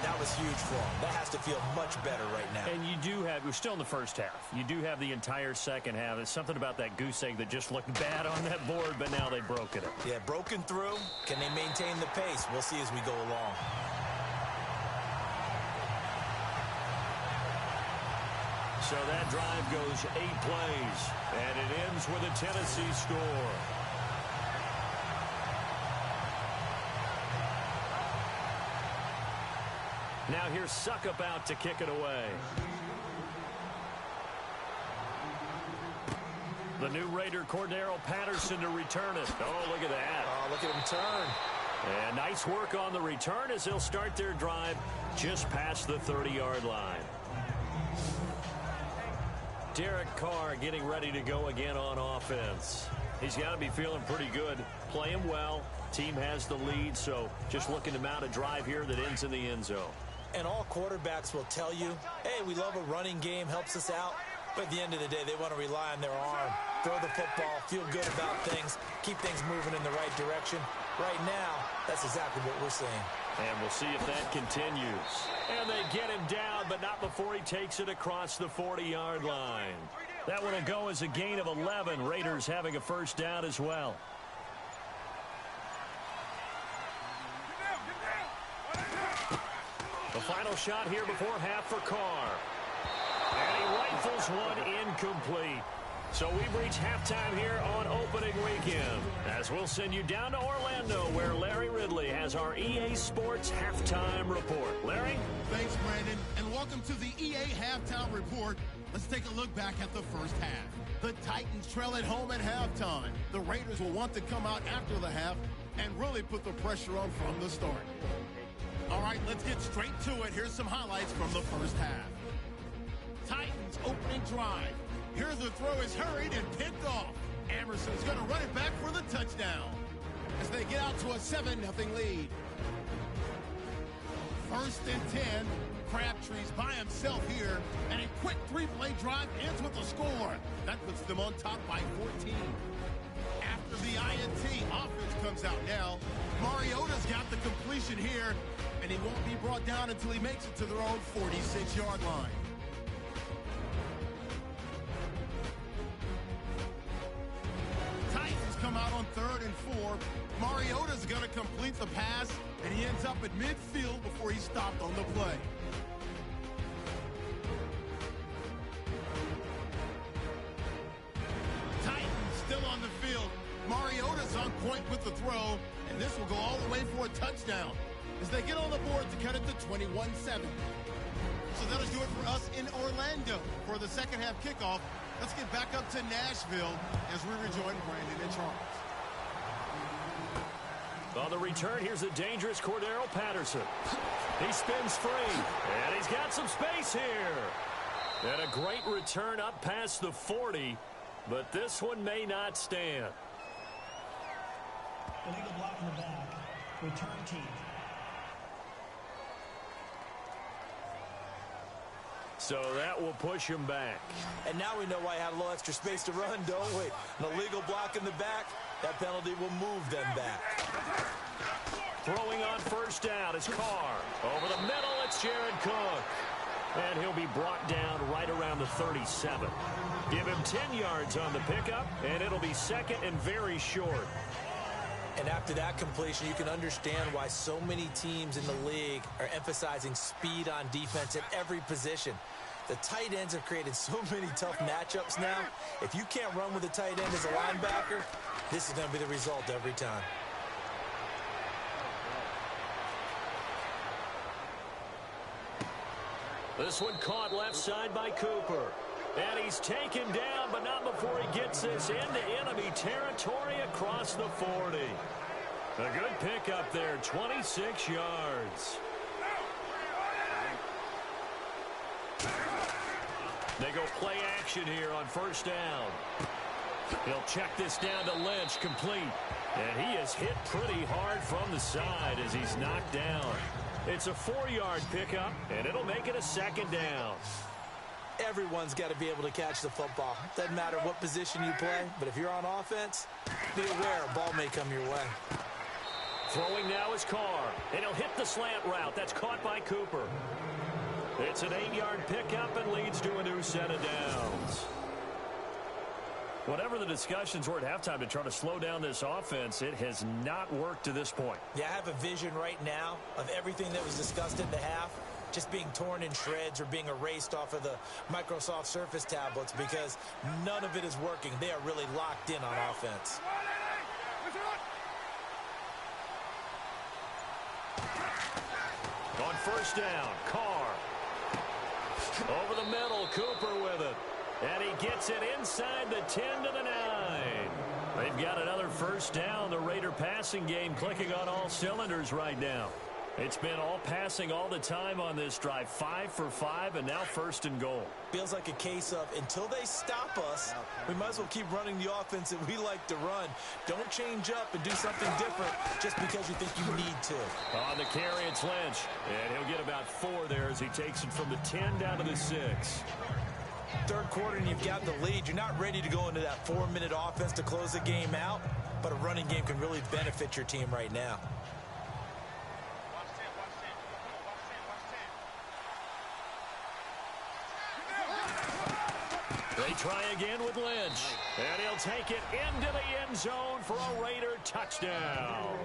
that was huge for them. That has to feel much better right now. And you do have, we're still in the first half. You do have the entire second half. There's something about that goose egg that just looked bad on that board, but now they've broken it. Yeah, broken through. Can they maintain the pace? We'll see as we go along. So that drive goes 8 plays, and it ends with a Tennessee score. Now here's Suckup out to kick it away. The new Raider, Cordero Patterson, to return it. Oh, look at that. Oh, look at him turn. And nice work on the return as they'll start their drive just past the 30-yard line. Derek Carr getting ready to go again on offense. He's got to be feeling pretty good, playing well. Team has the lead, so just looking to mount a drive here that ends in the end zone. And all quarterbacks will tell you, hey, we love a running game, helps us out. But at the end of the day, they want to rely on their arm, throw the football, feel good about things, keep things moving in the right direction. Right now, that's exactly what we're seeing. And we'll see if that continues. And they get him down, but not before he takes it across the 40-yard line. That one will go as a gain of 11. Raiders having a first down as well. The final shot here before half for Carr. And he rifles one incomplete. So we've reached halftime here on opening weekend, as we'll send you down to Orlando, where Larry Ridley has our EA Sports Halftime Report. Larry? Thanks, Brandon, and welcome to the EA Halftime Report. Let's take a look back at the first half. The Titans trail at home at halftime. The Raiders will want to come out after the half and really put the pressure on from the start. All right, let's get straight to it. Here's some highlights from the first half. Titans opening drive. Here the throw is hurried and picked off. Emerson's going to run it back for the touchdown as they get out to a 7-0 lead. 1st and 10. Crabtree's by himself here, and a quick three-play drive ends with a score. That puts them on top by 14. After the INT, offense comes out now. Mariota's got the completion here, and he won't be brought down until he makes it to their own 46-yard line. Titans come out on 3rd and 4. Mariota's going to complete the pass, and he ends up at midfield before he's stopped on the play. Titans still on the field. Mariota's on point with the throw, and this will go all the way for a touchdown as they get on the board to cut it to 21-7. So that'll do it for us in Orlando for the second half kickoff. Let's get back up to Nashville as we rejoin Brandon and Charles. On the return, here's the dangerous Cordero Patterson. He spins free, and he's got some space here. And a great return up past the 40, but this one may not stand. Illegal block in the back. Return team. So that will push him back. And now we know why he had a little extra space to run, don't we? An illegal block in the back, that penalty will move them back. Throwing on 1st down is Carr. Over the middle, it's Jared Cook. And he'll be brought down right around the 37. Give him 10 yards on the pickup, and it'll be 2nd and very short. And after that completion, you can understand why so many teams in the league are emphasizing speed on defense at every position. The tight ends have created so many tough matchups now. If you can't run with a tight end as a linebacker, this is going to be the result every time. This one caught left side by Cooper. And he's taken down, but not before he gets this into enemy territory across the 40. A good pickup there, 26 yards. They go play action here on 1st down. He'll check this down to Lynch, complete. And he is hit pretty hard from the side as he's knocked down. It's a 4-yard pickup, and it'll make it a 2nd down. Everyone's got to be able to catch the football. Doesn't matter what position you play, but if you're on offense, be aware a ball may come your way. Throwing now is Carr, and he'll hit the slant route. That's caught by Cooper. It's an 8-yard pickup and leads to a new set of downs. Whatever the discussions were at halftime to try to slow down this offense, it has not worked to this point. Yeah, I have a vision right now of everything that was discussed in the half just being torn in shreds or being erased off of the Microsoft Surface tablets because none of it is working. They are really locked in on offense. On 1st down, Carr. Over the middle, Cooper with it. And he gets it inside the 10 to the 9. They've got another 1st down. The Raider passing game clicking on all cylinders right now. It's been all passing all the time on this drive. 5 for 5, and now 1st and goal. Feels like a case of until they stop us, we might as well keep running the offense that we like to run. Don't change up and do something different just because you think you need to. On the carry, it's Lynch. And he'll get about 4 there as he takes it from the 10 down to the 6. 3rd quarter and you've got the lead. You're not ready to go into that 4-minute offense to close the game out, but a running game can really benefit your team right now. They try again with Lynch, and he'll take it into the end zone for a Raider touchdown.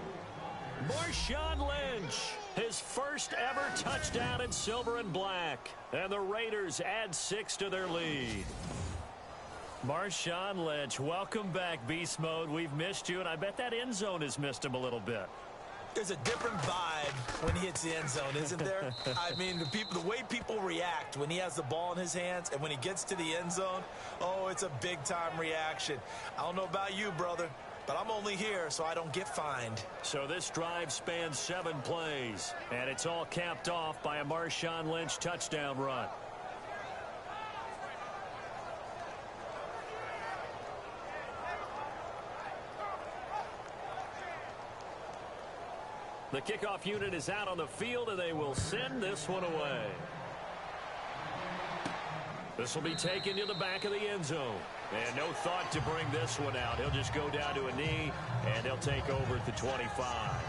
Marshawn Lynch, his first ever touchdown in silver and black, and the Raiders add 6 to their lead. Marshawn Lynch, welcome back, Beast Mode. We've missed you, and I bet that end zone has missed him a little bit. There's a different vibe when he hits the end zone, isn't there? I mean, the way people react when he has the ball in his hands and when he gets to the end zone, oh, it's a big-time reaction. I don't know about you, brother, but I'm only here so I don't get fined. So this drive spans 7 plays, and it's all capped off by a Marshawn Lynch touchdown run. The kickoff unit is out on the field, and they will send this one away. This will be taken to the back of the end zone. And no thought to bring this one out. He'll just go down to a knee, and they'll take over at the 25.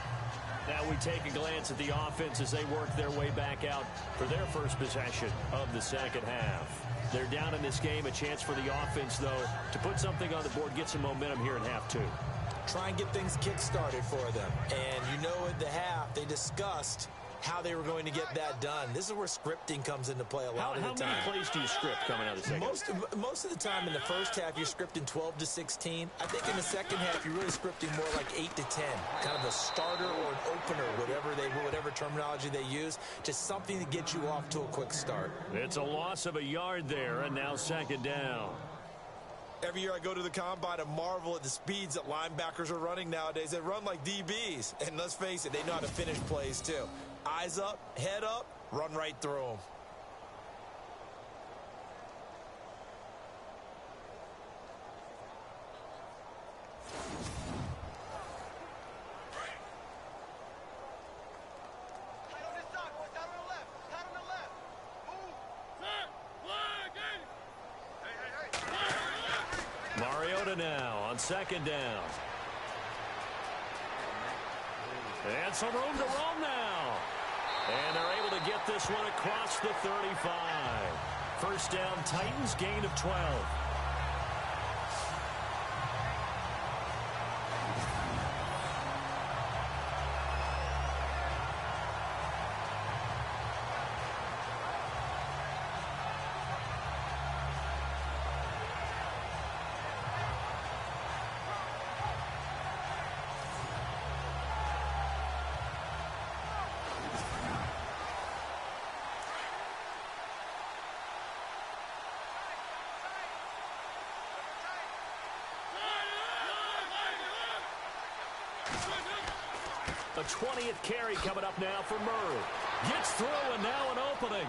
Now we take a glance at the offense as they work their way back out for their first possession of the second half. They're down in this game. A chance for the offense, though, to put something on the board, get some momentum here in half two. Try and get things kick-started for them. And you know at the half, they discussed how they were going to get that done. This is where scripting comes into play a lot of the time. How many plays do you script coming out of the second? Most of the time in the first half, you're scripting 12 to 16. I think in the second half, you're really scripting more like 8 to 10. Kind of a starter or an opener, whatever terminology they use. Just something to get you off to a quick start. It's a loss of a yard there, and now second down. Every year I go to the combine and marvel at the speeds that linebackers are running nowadays. They run like DBs. And let's face it, they know how to finish plays too. Eyes up, head up, run right through them. Mariota now on second down. And some room to roam now. And they're able to get this one across the 35. First down, Titans, gain of 12. The 20th carry coming up now for Murray. Gets through, and now an opening.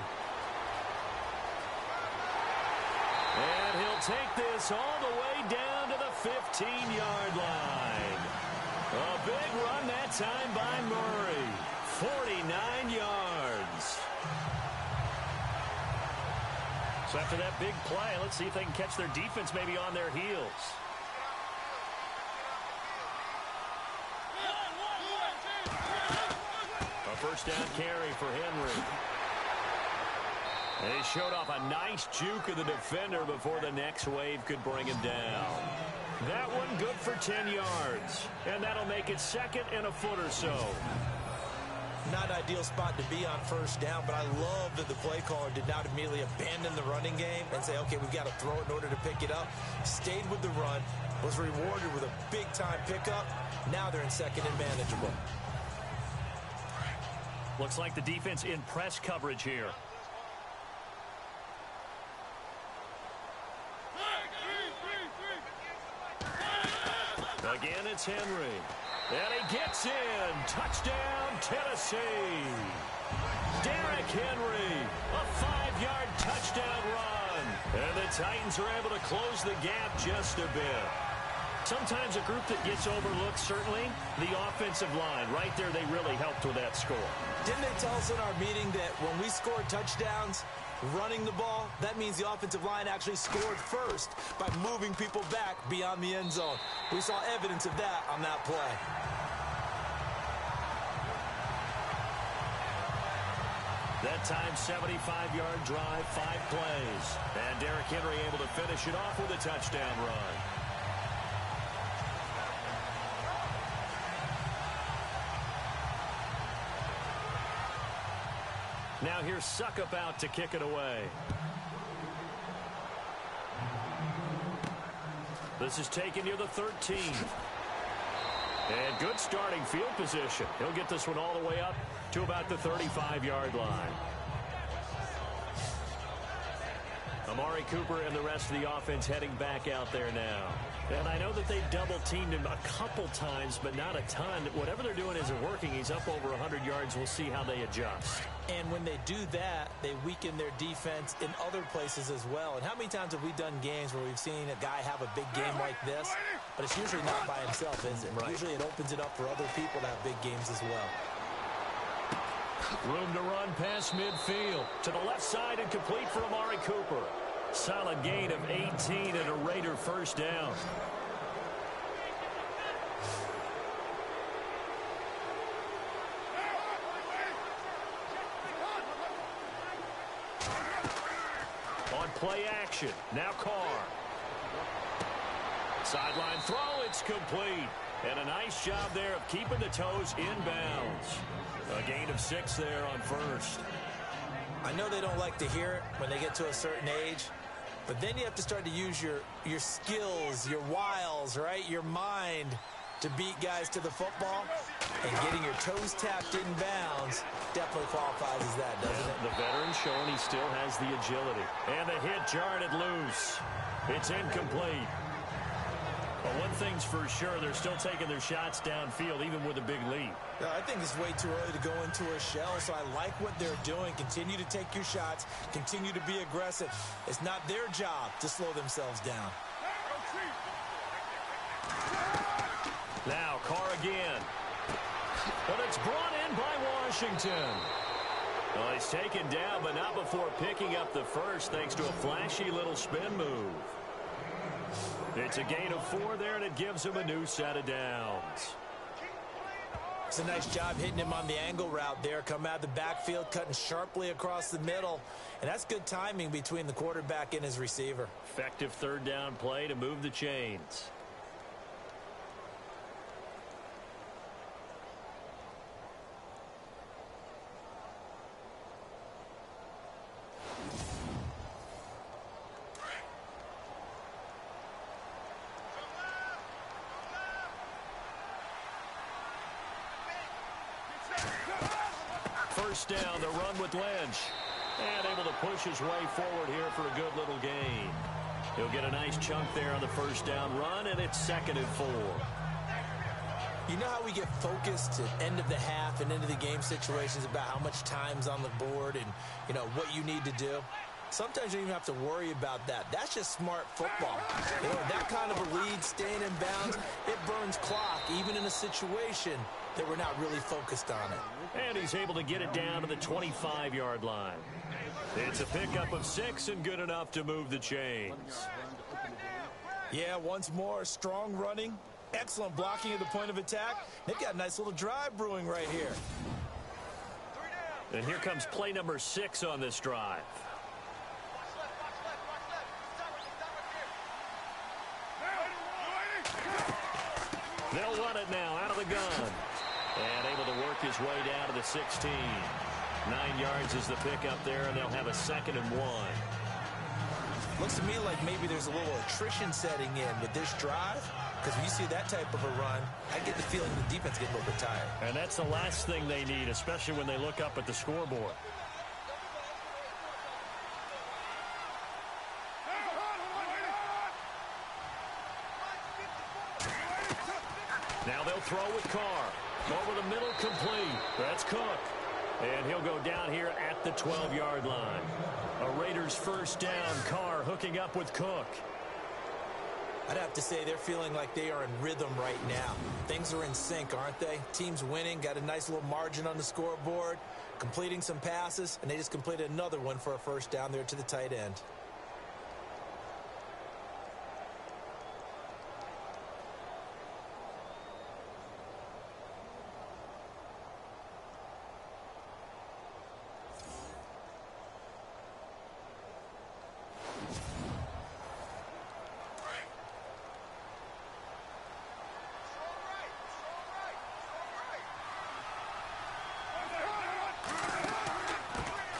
And he'll take this all the way down to the 15-yard line. A big run that time by Murray. 49 yards. So after that big play, let's see if they can catch their defense maybe on their heels. First down carry for Henry. And he showed off a nice juke of the defender before the next wave could bring him down. That one good for 10 yards. And that'll make it second and a foot or so. Not an ideal spot to be on first down, but I love that the play caller did not immediately abandon the running game and say, okay, we've got to throw it in order to pick it up. Stayed with the run, was rewarded with a big-time pickup. Now they're in second and manageable. Looks like the defense in press coverage here. Again, it's Henry. And he gets in. Touchdown, Tennessee. Derrick Henry, a 5-yard touchdown run. And the Titans are able to close the gap just a bit. Sometimes a group that gets overlooked, certainly, the offensive line. Right there, they really helped with that score. Didn't they tell us in our meeting that when we scored touchdowns running the ball, that means the offensive line actually scored first by moving people back beyond the end zone? We saw evidence of that on that play. That time, 75-yard drive, 5 plays. And Derrick Henry able to finish it off with a touchdown run. Now here's Suckup out to kick it away. This is taken near the 13. And good starting field position. He'll get this one all the way up to about the 35-yard line. Amari Cooper and the rest of the offense heading back out there now. And I know that they've double-teamed him a couple times, but not a ton. Whatever they're doing isn't working. He's up over 100 yards. We'll see how they adjust. And when they do that, they weaken their defense in other places as well. And how many times have we done games where we've seen a guy have a big game like this, but it's usually not by himself, is it? Right. Usually it opens it up for other people to have big games as well. Room to run past midfield. To the left side and complete for Amari Cooper. Solid gain of 18 and a Raider first down. On play action. Now Carr. Sideline throw. It's complete. And a nice job there of keeping the toes inbounds. A gain of 6 there on first. I know they don't like to hear it when they get to a certain age, but then you have to start to use your skills, your wiles, right? Your mind to beat guys to the football. And getting your toes tapped in bounds definitely qualifies as that, doesn't it? The veteran showing he still has the agility. And the hit jarred it loose. It's incomplete. But one thing's for sure, they're still taking their shots downfield, even with a big lead. I think it's way too early to go into a shell, so I like what they're doing. Continue to take your shots. Continue to be aggressive. It's not their job to slow themselves down. Now, Carr again. But it's brought in by Washington. Well, he's taken down, but not before picking up the first, thanks to a flashy little spin move. It's a gain of 4 there, and it gives him a new set of downs. It's a nice job hitting him on the angle route there. Come out of the backfield, cutting sharply across the middle. And that's good timing between the quarterback and his receiver. Effective third down play to move the chains. First down, the run with Lynch. And able to push his way forward here for a good little gain. He'll get a nice chunk there on the first down run, and it's 2nd and 4. You know how we get focused at end of the half and into the game situations about how much time's on the board and, you know, what you need to do? Sometimes you don't even have to worry about that. That's just smart football. You know, that kind of a lead, staying in bounds, it burns clock, even in a situation that we're not really focused on it. And he's able to get it down to the 25-yard line. It's a pickup of 6 and good enough to move the chains. Yeah, once more, strong running, excellent blocking at the point of attack. They've got a nice little drive brewing right here. And here comes play number 6 on this drive. They'll run it now out of the gun. And able to work his way down to the 16. 9 yards is the pickup there, and they'll have a 2nd and 1. Looks to me like maybe there's a little attrition setting in with this drive. Because when you see that type of a run, I get the feeling the defense getting a little bit tired. And that's the last thing they need, especially when they look up at the scoreboard. Now they'll throw with Carr. Over the middle, complete. That's Cook. And he'll go down here at the 12-yard line. A Raiders first down. Carr hooking up with Cook. I'd have to say they're feeling like they are in rhythm right now. Things are in sync, aren't they? Team's winning, got a nice little margin on the scoreboard, completing some passes, and they just completed another one for a first down there to the tight end.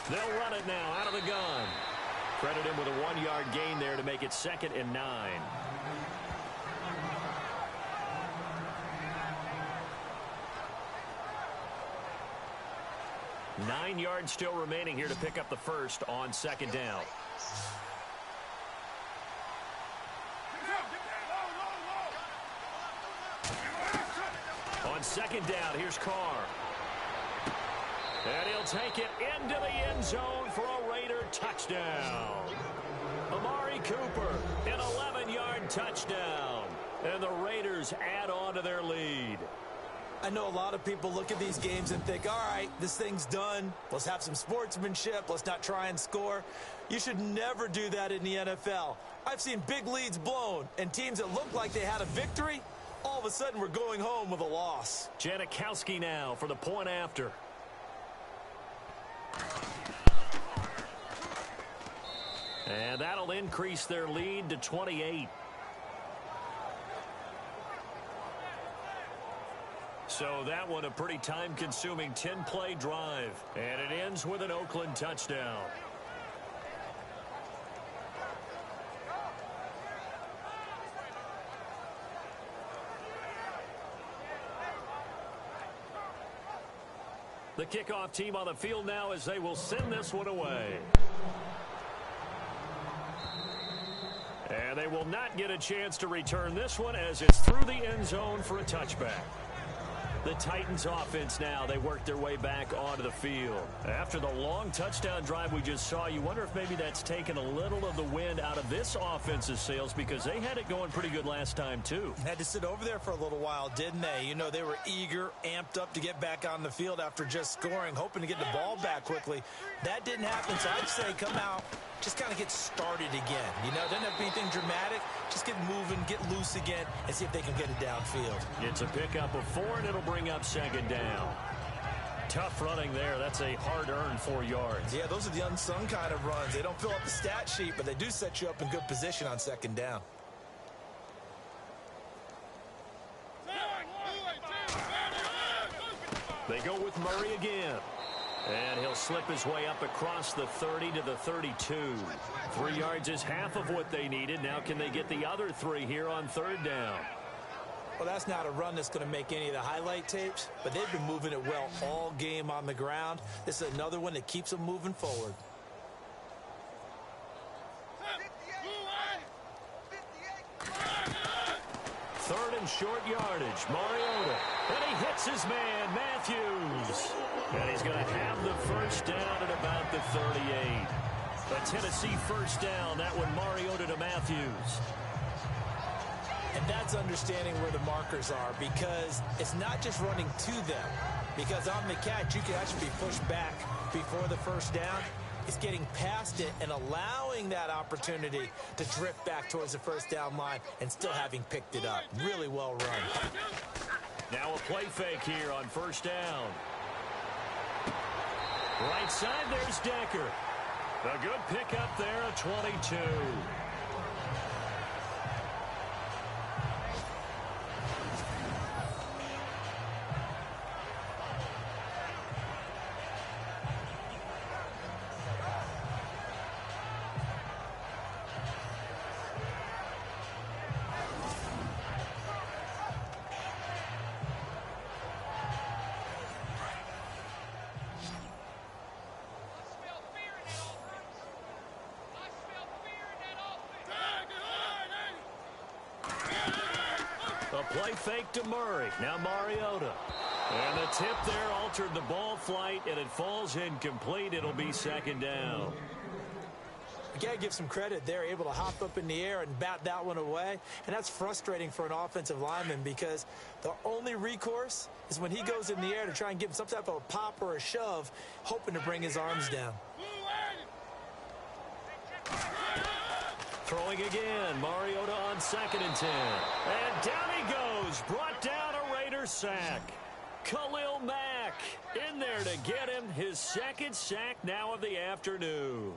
They'll run it now out of the gun. Credit him with a 1-yard gain there to make it 2nd and 9. Nine yards still remaining here to pick up the first on 2nd down. On 2nd down, here's Carr. And he'll take it into the end zone for a Raider touchdown. Amari Cooper, an 11-yard touchdown. And the Raiders add on to their lead. I know a lot of people look at these games and think, all right, this thing's done. Let's have some sportsmanship. Let's not try and score. You should never do that in the NFL. I've seen big leads blown, and teams that looked like they had a victory, all of a sudden we're going home with a loss. Janikowski now for the point after. And that'll increase their lead to 28. So that one a pretty time-consuming 10-play drive. And it ends with an Oakland touchdown. The kickoff team on the field now as they will send this one away. And they will not get a chance to return this one as it's through the end zone for a touchback. The Titans offense now, they work their way back onto the field. After the long touchdown drive we just saw, you wonder if maybe that's taken a little of the wind out of this offense's sails because they had it going pretty good last time too. Had to sit over there for a little while, didn't they? You know, they were eager, amped up to get back on the field after just scoring, hoping to get the ball back quickly. That didn't happen, so I'd say come out, just kind of get started again. You know, doesn't have to be anything dramatic. Just get moving, get loose again, and see if they can get it downfield. It's a pickup of 4, and it'll bring up second down. Tough running there. That's a hard-earned 4 yards. Yeah, those are the unsung kind of runs. They don't fill up the stat sheet, but they do set you up in good position on second down. They go with Murray again. And he'll slip his way up across the 30 to the 32. 3 yards is half of what they needed. Now can they get the other 3 here on third down? Well, that's not a run that's going to make any of the highlight tapes, but they've been moving it well all game on the ground. This is another one that keeps them moving forward. Third and short yardage. Mariota. And he hits his man, Matthews. And he's going to have the first down at about the 38. A Tennessee first down. That one Mariota to Matthews. And that's understanding where the markers are, because it's not just running to them. Because on the catch, you can actually be pushed back before the first down. It's getting past it and allowing that opportunity to drift back towards the first down line and still having picked it up. Really well run. Now a play fake here on first down. Right side, there's Decker. A good pickup there, a 22. Play fake to Murray. Now Mariota. And the tip there altered the ball flight, and it falls incomplete. It'll be second down. You got to give some credit. They're able to hop up in the air and bat that one away. And that's frustrating for an offensive lineman because the only recourse is when he goes in the air to try and give some type of a pop or a shove, hoping to bring his arms down. Throwing again, Mariota on 2nd and 10. And down he goes, brought down a Raider sack. Khalil Mack in there to get him his 2nd sack now of the afternoon.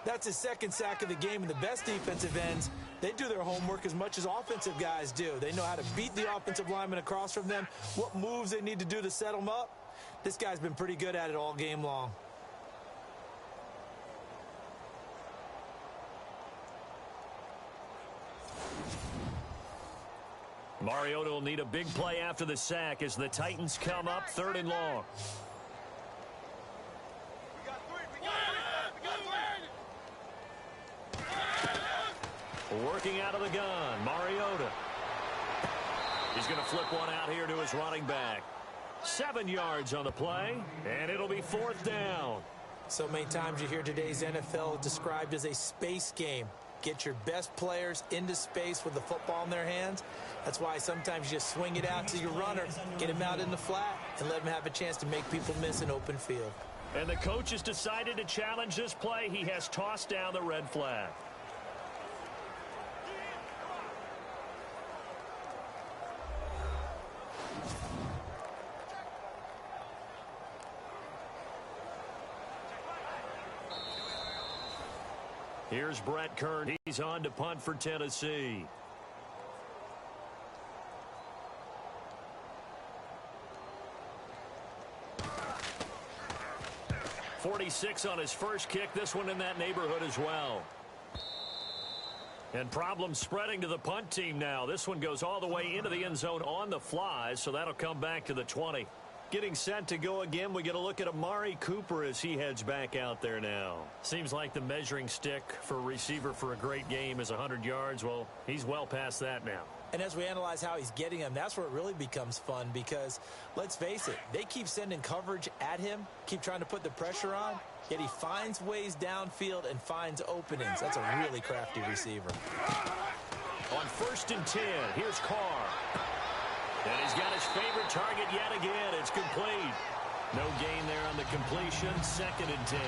That's his 2nd sack of the game, and the best defensive ends, they do their homework as much as offensive guys do. They know how to beat the offensive lineman across from them, what moves they need to do to set them up. This guy's been pretty good at it all game long. Mariota will need a big play after the sack as the Titans come up 3rd and long. Working out of the gun, Mariota. He's going to flip one out here to his running back. 7 yards on the play, and it'll be 4th down. So many times you hear today's NFL described as a space game. Get your best players into space with the football in their hands. That's why sometimes you just swing it out to your runner, get him out in the flat, and let him have a chance to make people miss an open field. And the coach has decided to challenge this play. He has tossed down the red flag. Here's Brett Kern. He's on to punt for Tennessee. .46 on his first kick. This one in that neighborhood as well. And problems spreading to the punt team now. This one goes all the way into the end zone on the fly, so that'll come back to the 20. Getting set to go again, we get a look at Amari Cooper as he heads back out there now. Seems like the measuring stick for a receiver for a great game is 100 yards. Well, he's well past that now. And as we analyze how he's getting them, that's where it really becomes fun because, let's face it, they keep sending coverage at him, keep trying to put the pressure on, yet he finds ways downfield and finds openings. That's a really crafty receiver. On 1st and 10, here's Carr. And he's got his favorite target yet again. It's complete. No gain there on the completion. 2nd and 10.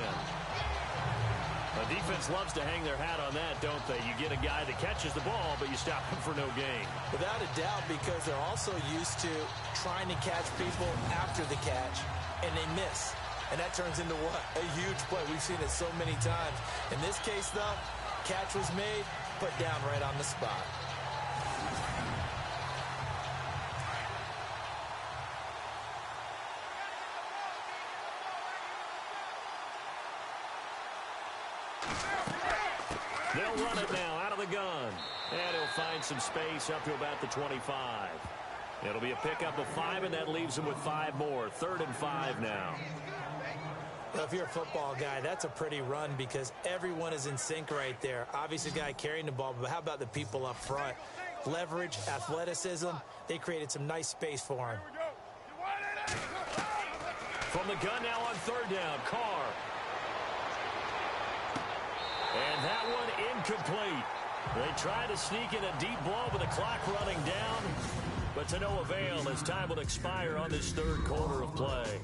The defense loves to hang their hat on that, don't they? You get a guy that catches the ball, but you stop him for no gain. Without a doubt, because they're also used to trying to catch people after the catch, and they miss. And that turns into what? A huge play. We've seen it so many times. In this case, though, catch was made, put down right on the spot. They'll run it now out of the gun. And he'll find some space up to about the 25. It'll be a pickup of 5, and that leaves him with 5 more. 3rd and 5 now. Well, if you're a football guy, that's a pretty run because everyone is in sync right there. Obviously, the guy carrying the ball, but how about the people up front? Leverage, athleticism, they created some nice space for him. From the gun now on 3rd down, Carr. And that one incomplete. They try to sneak in a deep blow with the clock running down, but to no avail as time will expire on this 3rd quarter of play.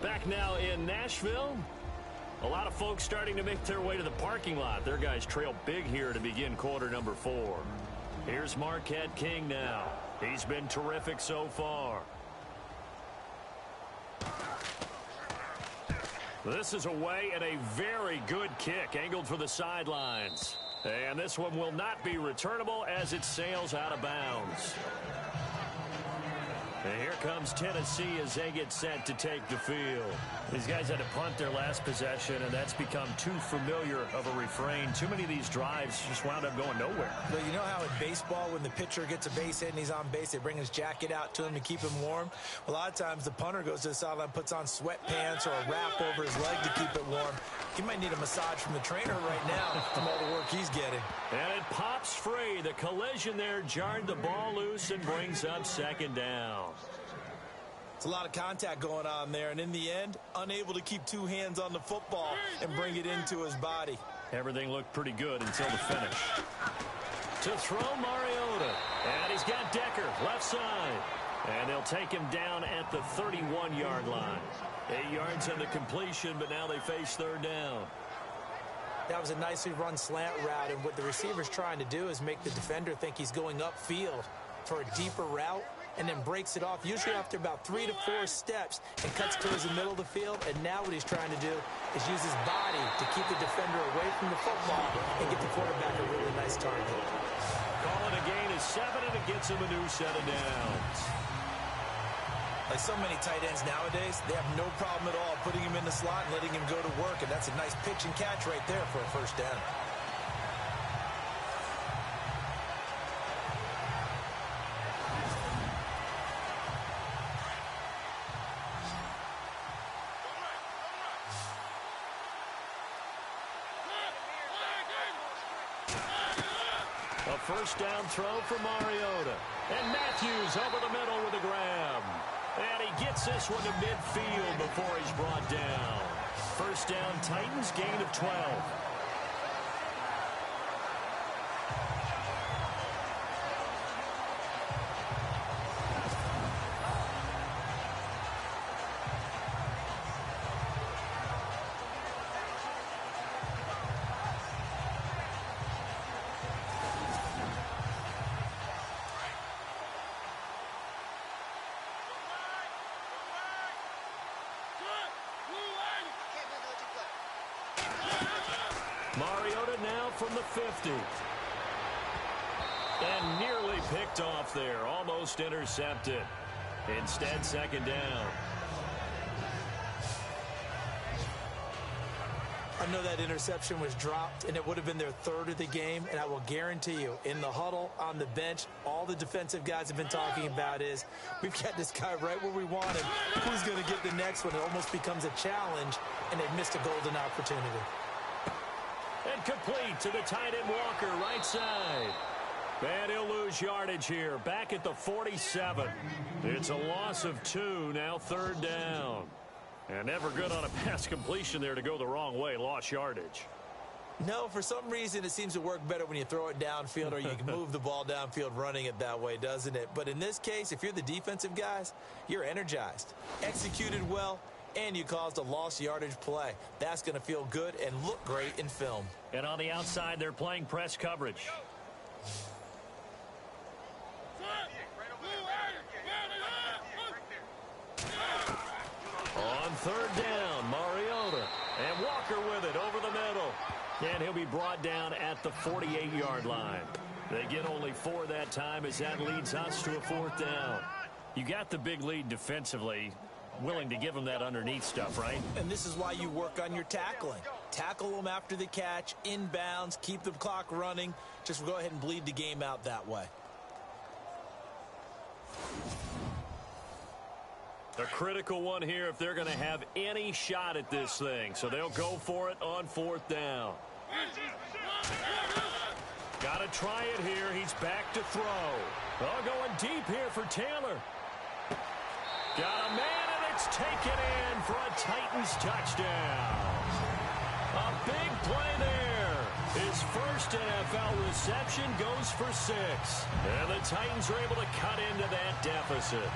Back now in Nashville. A lot of folks starting to make their way to the parking lot. Their guys trail big here to begin quarter number 4. Here's Marquette King now. He's been terrific so far. This is away and a very good kick angled for the sidelines. And this one will not be returnable as it sails out of bounds. And here comes Tennessee as they get set to take the field. These guys had to punt their last possession, and that's become too familiar of a refrain. Too many of these drives just wound up going nowhere. But you know how in baseball, when the pitcher gets a base hit and he's on base, they bring his jacket out to him to keep him warm? A lot of times the punter goes to the sideline, puts on sweatpants or a wrap over his leg to keep it warm. He might need a massage from the trainer right now from all the work he's getting. And it pops free. The collision there jarred the ball loose and brings up 2nd down. It's a lot of contact going on there, and in the end, unable to keep 2 hands on the football and bring it into his body. Everything looked pretty good until the finish. To throw Mariota, and he's got Decker left side. And they'll take him down at the 31-yard line. 8 yards on the completion, but now they face 3rd down. That was a nicely run slant route, and what the receiver's trying to do is make the defender think he's going upfield for a deeper route, and then breaks it off, usually after about 3 to 4 steps, and cuts towards the middle of the field. And now what he's trying to do is use his body to keep the defender away from the football and get the quarterback a really nice target. Calling a gain is 7, and it gets him a new set of downs. Like so many tight ends nowadays, they have no problem at all putting him in the slot and letting him go to work, and that's a nice pitch and catch right there for a 1st down. A first down throw for Mariota. And Matthews over the middle with a grab. And he gets this one to midfield before he's brought down. First down, Titans, gain of 12. Mariota now from the 50. And nearly picked off there. Almost intercepted. Instead, second down. I know that interception was dropped, and it would have been their third of the game, and I will guarantee you, in the huddle, on the bench, all the defensive guys have been talking about is, we've got this guy right where we want him. Who's going to get the next one? It almost becomes a challenge, and they've missed a golden opportunity. And complete to the tight end Walker, right side. And he'll lose yardage here, back at the 47. It's a loss of 2, now third down. And never good on a pass completion there to go the wrong way, lost yardage. No, for some reason it seems to work better when you throw it downfield or you can move the ball downfield running it that way, doesn't it? But in this case, if you're the defensive guys, you're energized, executed well, and you caused a lost yardage play. That's going to feel good and look great in film. And on the outside, they're playing press coverage. On third down, Mariota. And Walker with it over the middle. And he'll be brought down at the 48-yard line. They get only 4 that time as that leads us to a fourth down. You got the big lead defensively. Willing to give them that underneath stuff, right? And this is why you work on your tackling. Tackle them after the catch, inbounds, keep the clock running. Just go ahead and bleed the game out that way. A critical one here if they're going to have any shot at this thing. So they'll go for it on fourth down. Got to try it here. He's back to throw. Oh, going deep here for Taylor. Got a man, and it's taken in for a Titans touchdown. A big play there. His first NFL reception goes for 6. And the Titans are able to cut into that deficit.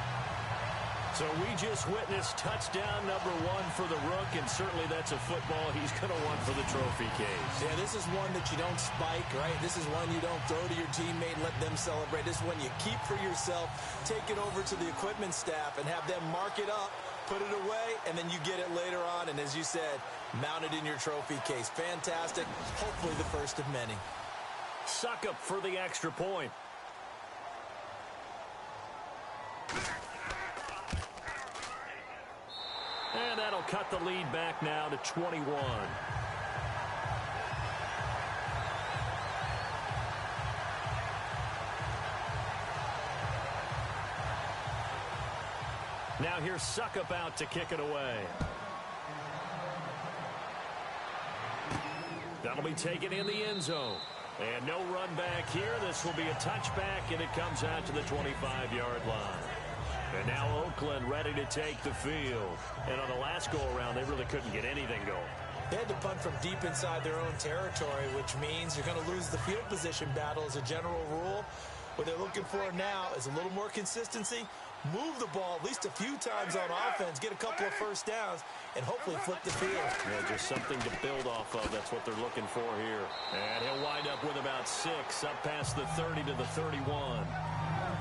So we just witnessed touchdown number 1 for the Rook, and certainly that's a football he's going to want for the trophy case. Yeah, this is one that you don't spike, right? This is one you don't throw to your teammate and let them celebrate. This is one you keep for yourself, take it over to the equipment staff, and have them mark it up, put it away, and then you get it later on, and as you said, mount it in your trophy case. Fantastic. Hopefully the first of many. Suck up for the extra point. And that'll cut the lead back now to 21. Now here's Suckup out to kick it away. That'll be taken in the end zone. And no run back here. This will be a touchback, and it comes out to the 25-yard line. And now Oakland ready to take the field. And on the last go-around, they really couldn't get anything going. They had to punt from deep inside their own territory, which means you're going to lose the field position battle as a general rule. What they're looking for now is a little more consistency, move the ball at least a few times on offense, get a couple of first downs, and hopefully flip the field. Yeah, just something to build off of. That's what they're looking for here. And he'll wind up with about 6, up past the 30 to the 31.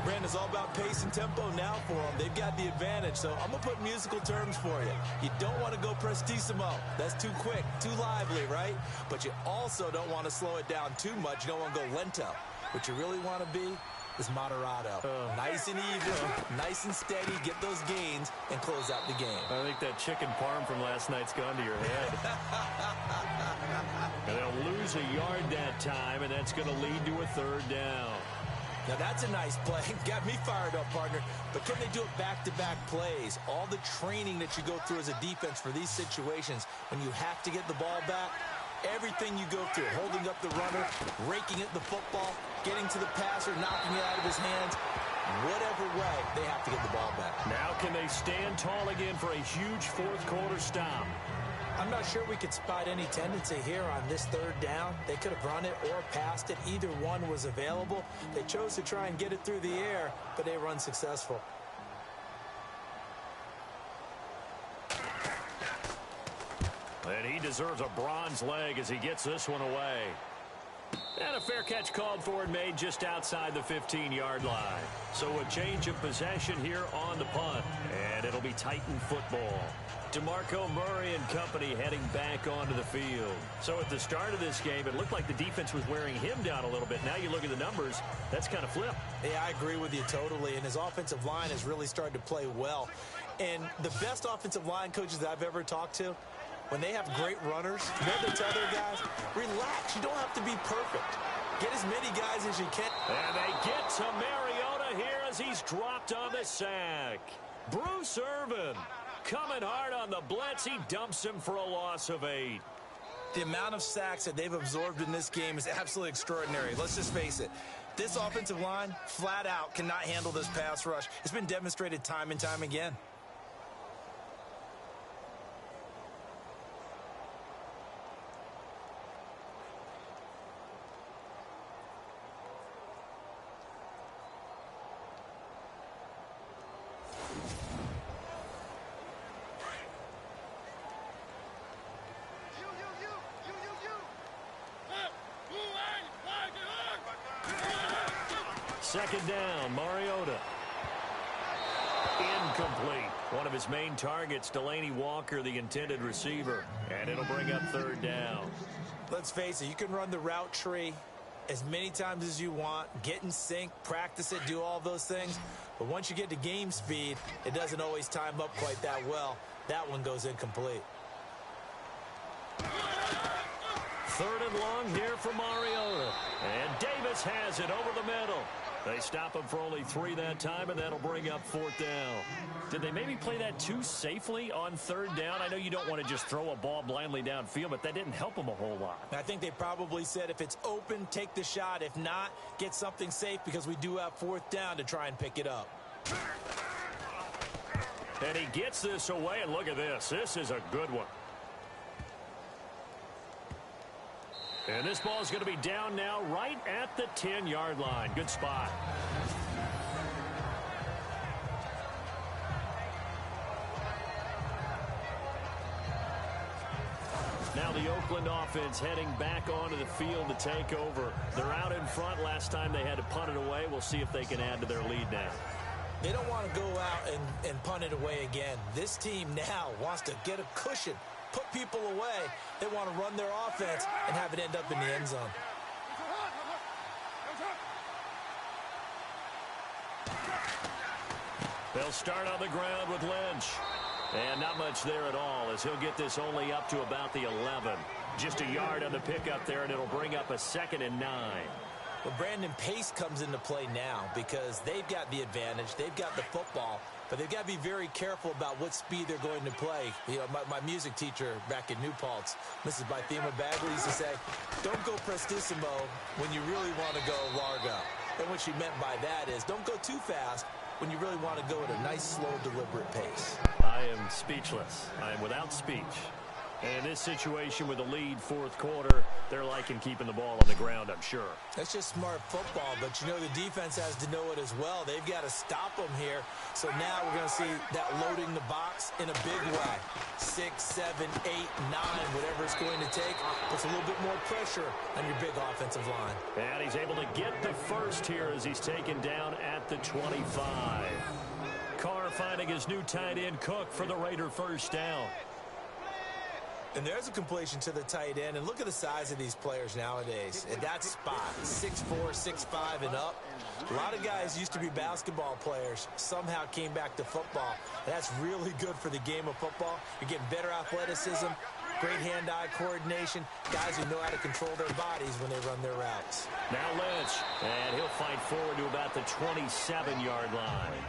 Brandon, it's all about pace and tempo now for them. They've got the advantage, so I'm going to put musical terms for you. You don't want to go prestissimo. That's too quick, too lively, right? But you also don't want to slow it down too much. You don't want to go lento. What you really want to be is moderato. Nice and even, nice and steady, get those gains, and close out the game. I think that chicken parm from last night's gone to your head. And they'll lose a yard that time, and that's going to lead to a third down. Now that's a nice play. Got me fired up, partner. But can they do it back-to-back plays? All the training that you go through as a defense for these situations, when you have to get the ball back, Everything you go through, holding up the runner, raking at the football, getting to the passer, knocking it out of his hands. Whatever way, they have to get the ball back. Now can they stand tall again for a huge fourth quarter stop? I'm not sure we could spot any tendency here on this third down. They could have run it or passed it. Either one was available. They chose to try and get it through the air, but they were unsuccessful. And he deserves a bronze leg as he gets this one away. And a fair catch called for and made just outside the 15-yard line. So a change of possession here on the punt. And it'll be Titan football. DeMarco Murray and company heading back onto the field. So at the start of this game, it looked like the defense was wearing him down a little bit. Now you look at the numbers, that's kind of flipped. Yeah, I agree with you totally. And his offensive line has really started to play well. And the best offensive line coaches that I've ever talked to, when they have great runners, you know what they tell their guys? Relax. You don't have to be perfect. Get as many guys as you can. And they get to Mariota here as he's dropped on the sack. Bruce Irvin coming hard on the blitz. He dumps him for a loss of 8. The amount of sacks that they've absorbed in this game is absolutely extraordinary. Let's just face it. This offensive line, flat out, cannot handle this pass rush. It's been demonstrated time and time again. Second down, Mariota. Incomplete. One of his main targets, Delaney Walker, the intended receiver. And it'll bring up third down. Let's face it, you can run the route tree as many times as you want, get in sync, practice it, do all those things. But once you get to game speed, it doesn't always time up quite that well. That one goes incomplete. Third and long here for Mariota. And Davis has it over the middle. They stop him for only 3 that time, and that'll bring up fourth down. Did they maybe play that too safely on third down? I know you don't want to just throw a ball blindly downfield, but that didn't help them a whole lot. I think they probably said if it's open, take the shot. If not, get something safe because we do have fourth down to try and pick it up. And he gets this away, and look at this. This is a good one. And this ball is going to be down now right at the 10-yard line. Good spot. Now the Oakland offense heading back onto the field to take over. They're out in front. Last time they had to punt it away. We'll see if they can add to their lead now. They don't want to go out and punt it away again. This team now wants to get a cushion, put people away. They want to run their offense and have it end up in the end zone. They'll start on the ground with Lynch. And not much there at all as he'll get this only up to about the 11. Just a yard on the pickup there, and it'll bring up a 2nd and 9. Well, Brandon, pace comes into play now because they've got the advantage. They've got the football, but they've got to be very careful about what speed they're going to play. You know, my music teacher back in New Paltz, Mrs. Bythema Bagley, used to say, don't go prestissimo when you really want to go largo. And what she meant by that is don't go too fast when you really want to go at a nice, slow, deliberate pace. I am speechless. I am without speech. And in this situation with the lead fourth quarter, they're liking keeping the ball on the ground, I'm sure. That's just smart football, but you know the defense has to know it as well. They've got to stop them here. So now we're going to see that loading the box in a big way. 6, 7, 8, 9, whatever it's going to take, puts a little bit more pressure on your big offensive line. And he's able to get the first here as he's taken down at the 25. Carr finding his new tight end Cook for the Raider first down. And there's a completion to the tight end. And look at the size of these players nowadays. At that spot, 6'4", 6'5", and up. A lot of guys used to be basketball players. Somehow came back to football. And that's really good for the game of football. You're getting better athleticism, great hand-eye coordination, guys who know how to control their bodies when they run their routes. Now Lynch, and he'll fight forward to about the 27-yard line.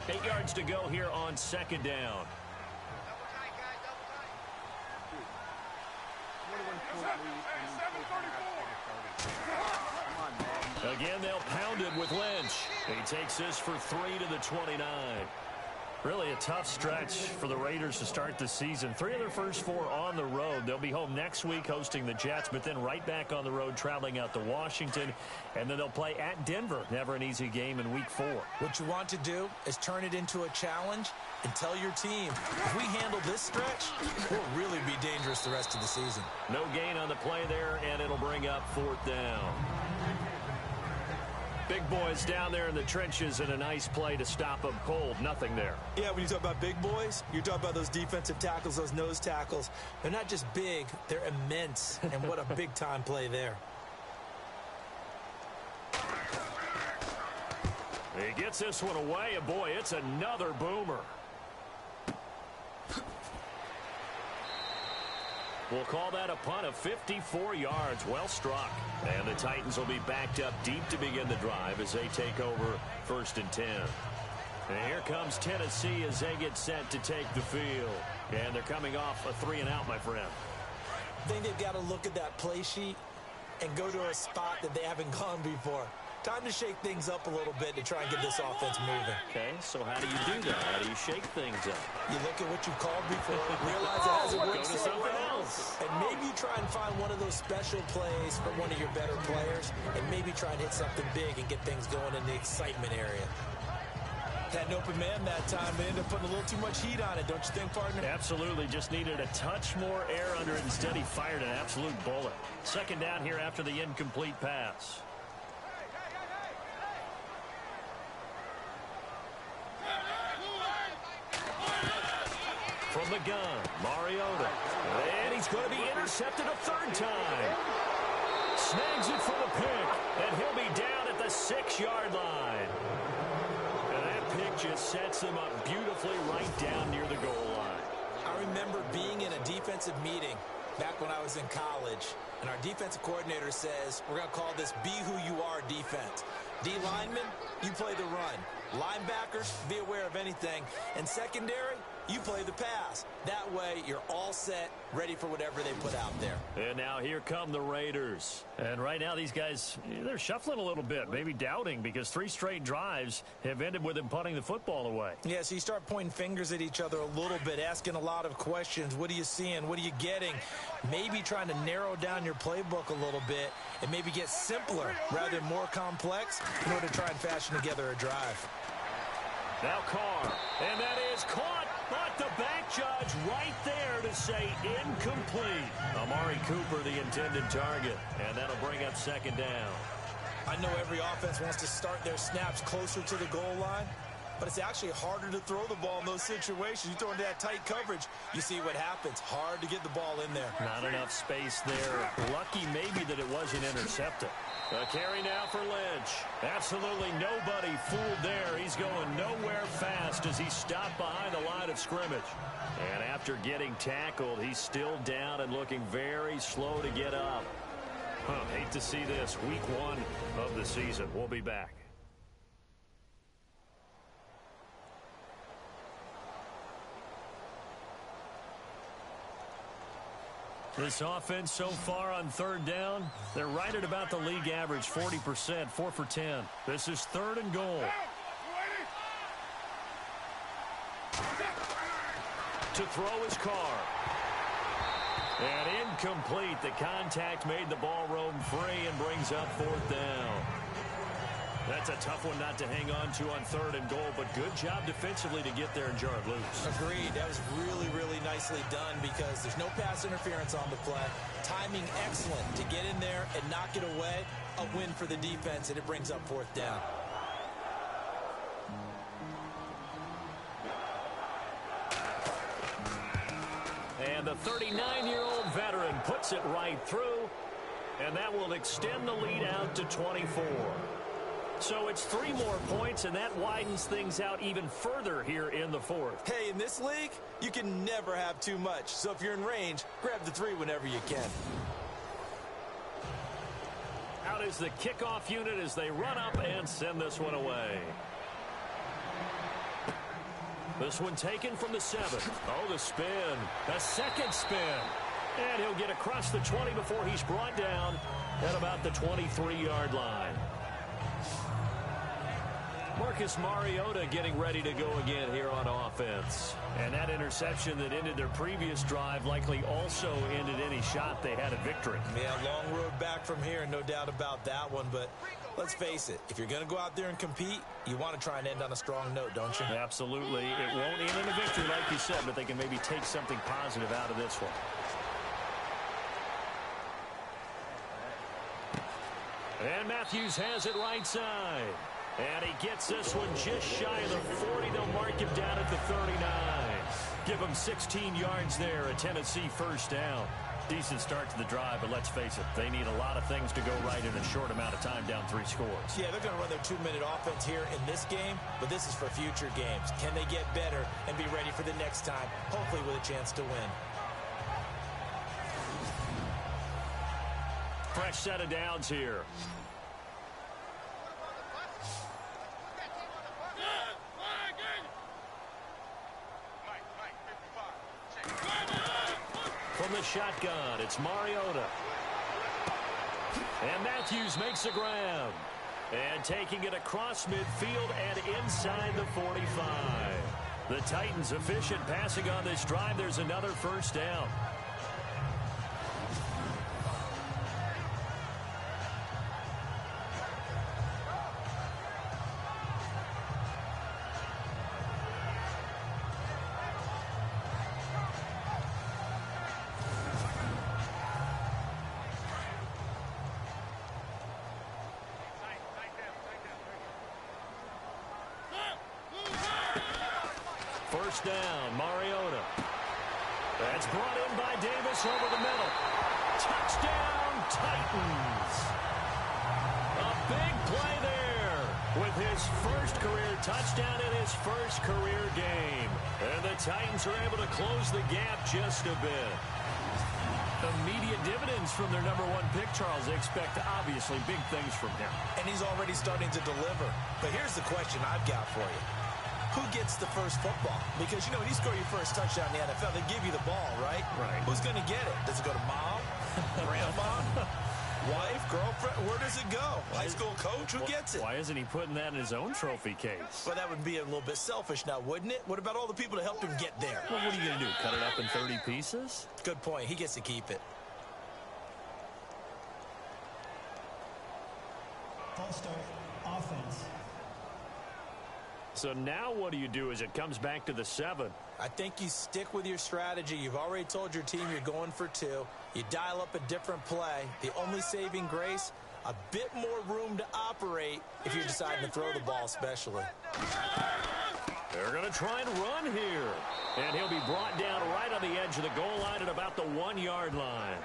8 yards to go here on second down. Again, they'll pound it with Lynch. He takes this for 3 to the 29. Really a tough stretch for the Raiders to start the season. 3 of their first 4 on the road. They'll be home next week hosting the Jets, but then right back on the road traveling out to Washington. And then they'll play at Denver. Never an easy game in week 4. What you want to do is turn it into a challenge and tell your team, if we handle this stretch, we'll really be dangerous the rest of the season. No gain on the play there, and it'll bring up 4th down. Big boys down there in the trenches, and a nice play to stop them cold. Nothing there. Yeah, when you talk about big boys, you're talking about those defensive tackles, those nose tackles. They're not just big, they're immense. And what a big-time play there. He gets this one away, and boy, it's another boomer. We'll call that a punt of 54 yards. Well struck. And the Titans will be backed up deep to begin the drive as they take over 1st and 10. And here comes Tennessee as they get set to take the field. And they're coming off a 3-and-out, my friend. I think they've got to look at that play sheet and go to a spot that they haven't gone before. Time to shake things up a little bit to try and get this offense moving. Okay, so how do you do that? How do you shake things up? You look at what you've called before, realize it hasn't worked. Go to something else. And maybe you try and find one of those special plays for one of your better players, and maybe try and hit something big and get things going in the excitement area. Had an open man that time, but ended up putting a little too much heat on it, don't you think, partner? Absolutely. Just needed a touch more air under it. Instead, he fired an absolute bullet. 2nd down here after the incomplete pass. From the gun, Mariota. And he's going to be intercepted a 3rd time. Snags it for the pick, and he'll be down at the 6-yard line. And that pick just sets him up beautifully right down near the goal line. I remember being in a defensive meeting back when I was in college, and our defensive coordinator says, we're going to call this Be Who You Are defense. D linemen, you play the run. Linebackers, be aware of anything. And secondary, you play the pass. That way, you're all set, ready for whatever they put out there. And now here come the Raiders. And right now, these guys, they're shuffling a little bit, maybe doubting, because 3 straight drives have ended with them punting the football away. Yeah, so you start pointing fingers at each other a little bit, asking a lot of questions. What are you seeing? What are you getting? Maybe trying to narrow down your playbook a little bit and maybe get simpler rather than more complex in order to try and fashion together a drive. Now Carr, and that is caught. But the back judge right there to say incomplete. Amari Cooper, the intended target, and that'll bring up 2nd down. I know every offense wants to start their snaps closer to the goal line, but it's actually harder to throw the ball in those situations. You throw into that tight coverage, you see what happens. Hard to get the ball in there. Not enough space there. Lucky maybe that it wasn't intercepted. A carry now for Lynch. Absolutely nobody fooled there. He's going nowhere fast as he stopped behind the line of scrimmage. And after getting tackled, he's still down and looking very slow to get up. Hate to see this. Week 1 of the season. We'll be back. This offense so far on 3rd down, they're right at about the league average, 40%, 4 for 10. This is 3rd and goal. To throw his Carr. And incomplete. The contact made the ball roam free and brings up 4th down. That's a tough one not to hang on to on 3rd and goal, but good job defensively to get there and jar it loose. Agreed. That was really, really nicely done because there's no pass interference on the play. Timing excellent to get in there and knock it away. A win for the defense, and it brings up 4th down. And the 39-year-old veteran puts it right through, and that will extend the lead out to 24. So it's 3 more points, and that widens things out even further here in the 4th. Hey, in this league, you can never have too much. So if you're in range, grab the 3 whenever you can. Out is the kickoff unit as they run up and send this one away. This one taken from the 7. Oh, the spin. A second spin. And he'll get across the 20 before he's brought down at about the 23-yard line. Marcus Mariota getting ready to go again here on offense. And that interception that ended their previous drive likely also ended any shot they had at victory. Yeah, long road back from here, no doubt about that one. But let's face it, if you're going to go out there and compete, you want to try and end on a strong note, don't you? Absolutely. It won't end in a victory, like you said, but they can maybe take something positive out of this one. And Matthews has it right side. And he gets this one just shy of the 40. They'll mark him down at the 39. Give him 16 yards there, a Tennessee first down. Decent start to the drive, but let's face it, they need a lot of things to go right in a short amount of time, down 3 scores. Yeah, they're going to run their 2-minute offense here in this game, but this is for future games. Can they get better and be ready for the next time, hopefully with a chance to win? Fresh set of downs here. From the shotgun, it's Mariota. And Matthews makes the grab. And taking it across midfield and inside the 45. The Titans efficient passing on this drive. There's another first down. First down, Mariota. That's brought in by Davis over the middle. Touchdown, Titans. A big play there with his first career touchdown in his first career game. And the Titans are able to close the gap just a bit. Immediate dividends from their number 1 pick, Charles. They expect, obviously, big things from him. And he's already starting to deliver. But here's the question I've got for you. Who gets the first football? Because, you know, when you score your first touchdown in the NFL, they give you the ball, right? Right. Who's going to get it? Does it go to mom, grandma, wife, girlfriend? Where does it go? High school coach? Who gets it? Why isn't he putting that in his own trophy case? Well, that would be a little bit selfish now, wouldn't it? What about all the people that helped him get there? Well, what are you going to do, cut it up in 30 pieces? Good point. He gets to keep it. False start, offense. So now what do you do as it comes back to the 7? I think you stick with your strategy. You've already told your team you're going for 2. You dial up a different play. The only saving grace, a bit more room to operate if you're deciding to throw the ball especially. They're going to try and run here. And he'll be brought down right on the edge of the goal line at about the 1-yard line.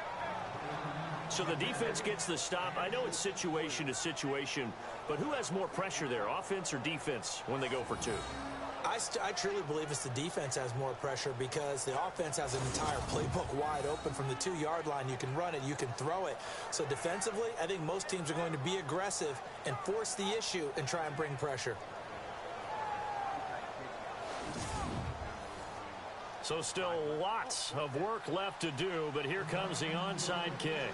So the defense gets the stop. I know it's situation to situation, but who has more pressure there, offense or defense, when they go for 2? I truly believe it's the defense has more pressure because the offense has an entire playbook wide open from the 2-yard line. You can run it, you can throw it. So defensively, I think most teams are going to be aggressive and force the issue and try and bring pressure. So still lots of work left to do, but here comes the onside kick.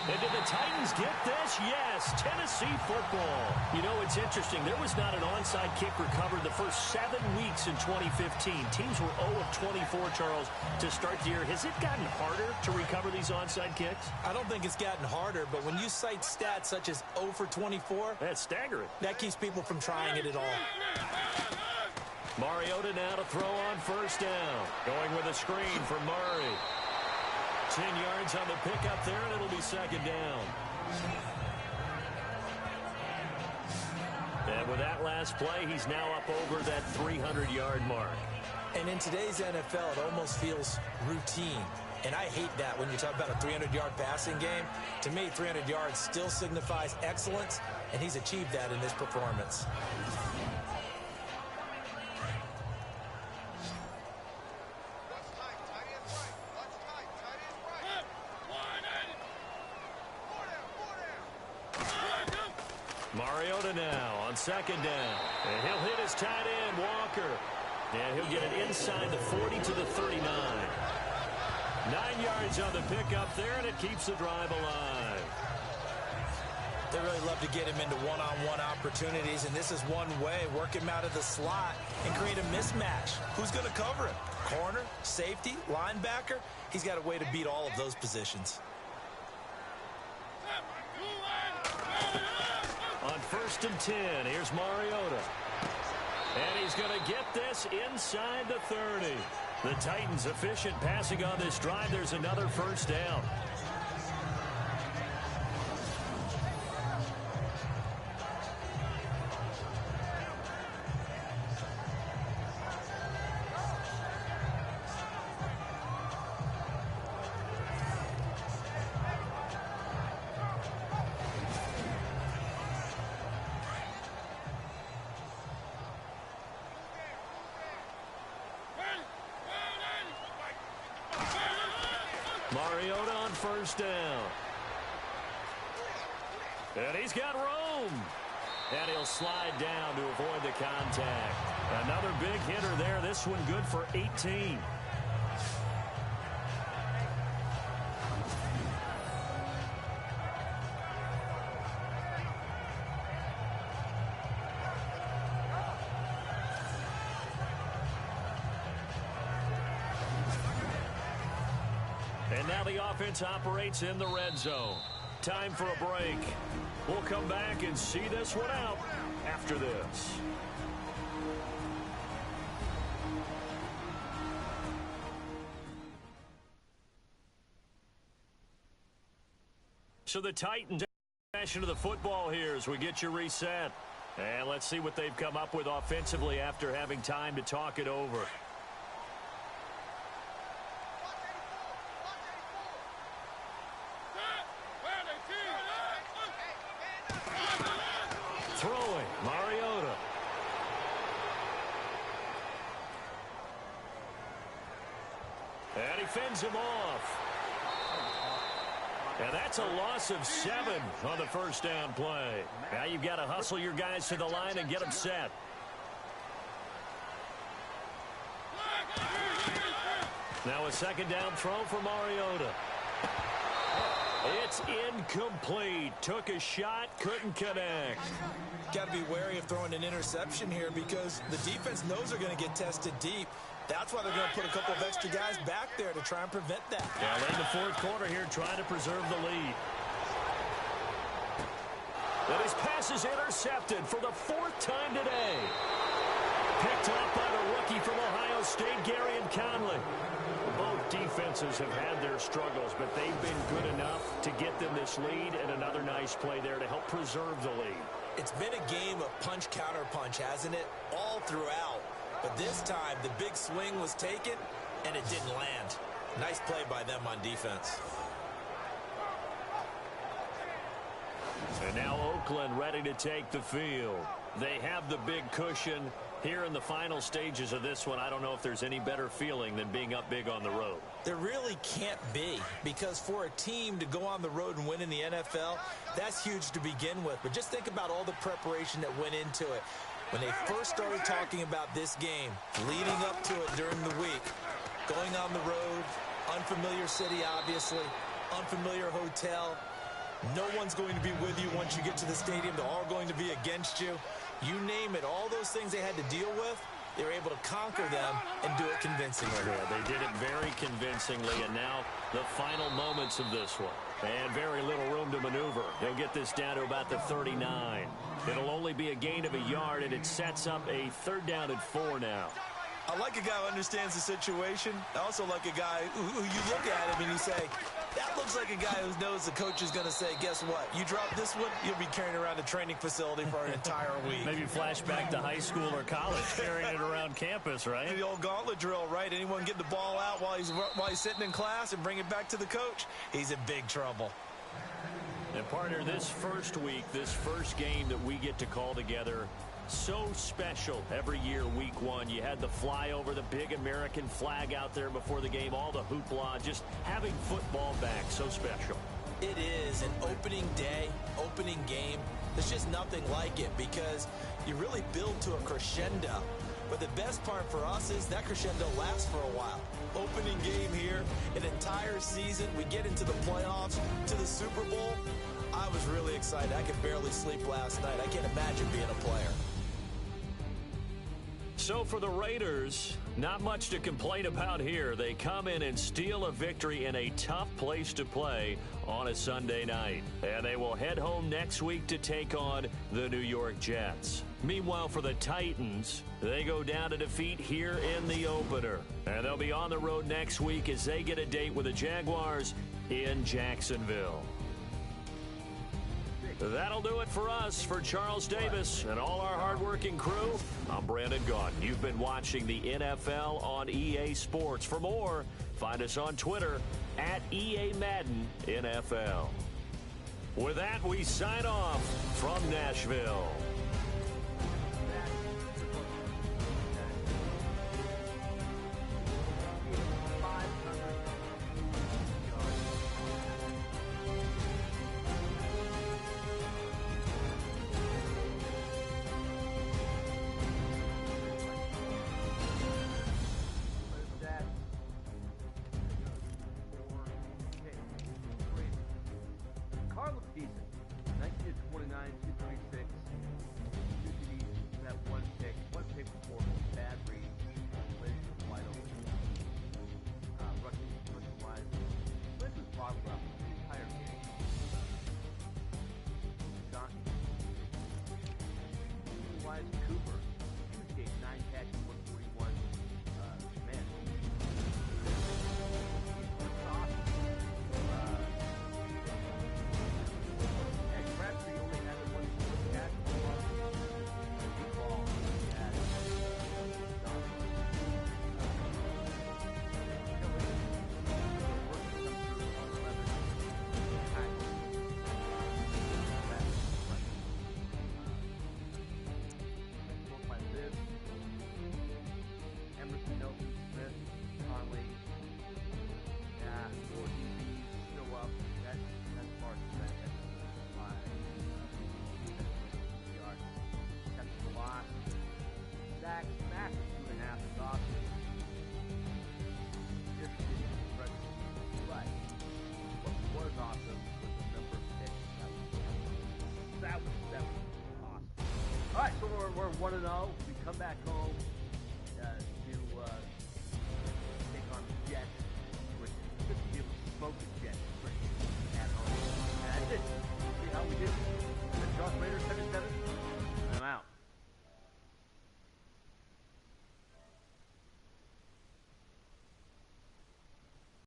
And did the Titans get this? Yes, Tennessee football. You know, it's interesting. There was not an onside kick recovered the first 7 weeks in 2015. Teams were 0 of 24, Charles, to start the year. Has it gotten harder to recover these onside kicks? I don't think it's gotten harder, but when you cite stats such as 0 for 24, that's staggering. That keeps people from trying it at all. Mariota now to throw on first down. Going with a screen for Murray. 10 yards on the pickup there, and it'll be second down. And with that last play, he's now up over that 300-yard mark. And in today's NFL, it almost feels routine. And I hate that when you talk about a 300-yard passing game. To me, 300 yards still signifies excellence, and he's achieved that in this performance. Mariota now on second down. And he'll hit his tight end, Walker. And he'll get it inside the 40 to the 39. 9 yards on the pickup there, and it keeps the drive alive. They really love to get him into one-on-one opportunities, and this is one way. Work him out of the slot and create a mismatch. Who's going to cover him? Corner, safety, linebacker? He's got a way to beat all of those positions. On 1st and 10, here's Mariota. And he's going to get this inside the 30. The Titans efficient passing on this drive. There's another first down. Mariota on first down. And he's got room. And he'll slide down to avoid the contact. Another big hitter there. This one good for 18. And now the offense operates in the red zone. Time for a break. We'll come back and see this one out after this. So the Titans possession of the football here as we get you reset. And let's see what they've come up with offensively after having time to talk it over. Throwing, Mariota. And he fends him off. And that's a loss of 7 on the first down play. Now you've got to hustle your guys to the line and get them set. Now a second down throw for Mariota. It's incomplete. Took a shot, couldn't connect. Got to be wary of throwing an interception here because the defense knows they're going to get tested deep. That's why they're going to put a couple of extra guys back there to try and prevent that. Yeah, late in the fourth quarter here trying to preserve the lead. And his pass is intercepted for the 4th time today. Picked up by the rookie from Ohio State, Garyon Conley. Both defenses have had their struggles, but they've been good enough to get them this lead, and another nice play there to help preserve the lead. It's been a game of punch-counter-punch, hasn't it? All throughout. But this time, the big swing was taken, and it didn't land. Nice play by them on defense. And now Oakland ready to take the field. They have the big cushion. Here in the final stages of this one, I don't know if there's any better feeling than being up big on the road. There really can't be, because for a team to go on the road and win in the NFL, that's huge to begin with. But just think about all the preparation that went into it. When they first started talking about this game, leading up to it during the week, going on the road, unfamiliar city, obviously, unfamiliar hotel, no one's going to be with you once you get to the stadium. They're all going to be against you. You name it, all those things they had to deal with, they were able to conquer them and do it convincingly. Yeah, they did it very convincingly, and now the final moments of this one. And very little room to maneuver. They'll get this down to about the 39. It'll only be a gain of a yard, and it sets up a 3rd down and 4 now. I like a guy who understands the situation. I also like a guy who you look at him and you say, that looks like a guy who knows the coach is going to say, guess what? You drop this one, you'll be carrying around a training facility for an entire week. Maybe flashback to high school or college, carrying it around campus, right? The old gauntlet drill, right? Anyone get the ball out while he's sitting in class and bring it back to the coach? He's in big trouble. And partner, this first week, this first game that we get to call together, so special every year, week 1. You had the flyover, the big American flag out there before the game, all the hoopla, just having football back, so special. It is an opening day, opening game. There's just nothing like it because you really build to a crescendo. But the best part for us is that crescendo lasts for a while. Opening game here, an entire season. We get into the playoffs, to the Super Bowl. I was really excited. I could barely sleep last night. I can't imagine being a player. So for the Raiders, not much to complain about here. They come in and steal a victory in a tough place to play on a Sunday night. And they will head home next week to take on the New York Jets. Meanwhile, for the Titans, they go down to defeat here in the opener. And they'll be on the road next week as they get a date with the Jaguars in Jacksonville. That'll do it for us. For Charles Davis and all our hardworking crew, I'm Brandon Gaudin. You've been watching the NFL on EA Sports. For more, find us on Twitter at EA Madden NFL. With that, we sign off from Nashville. We're 1-0. We come back home.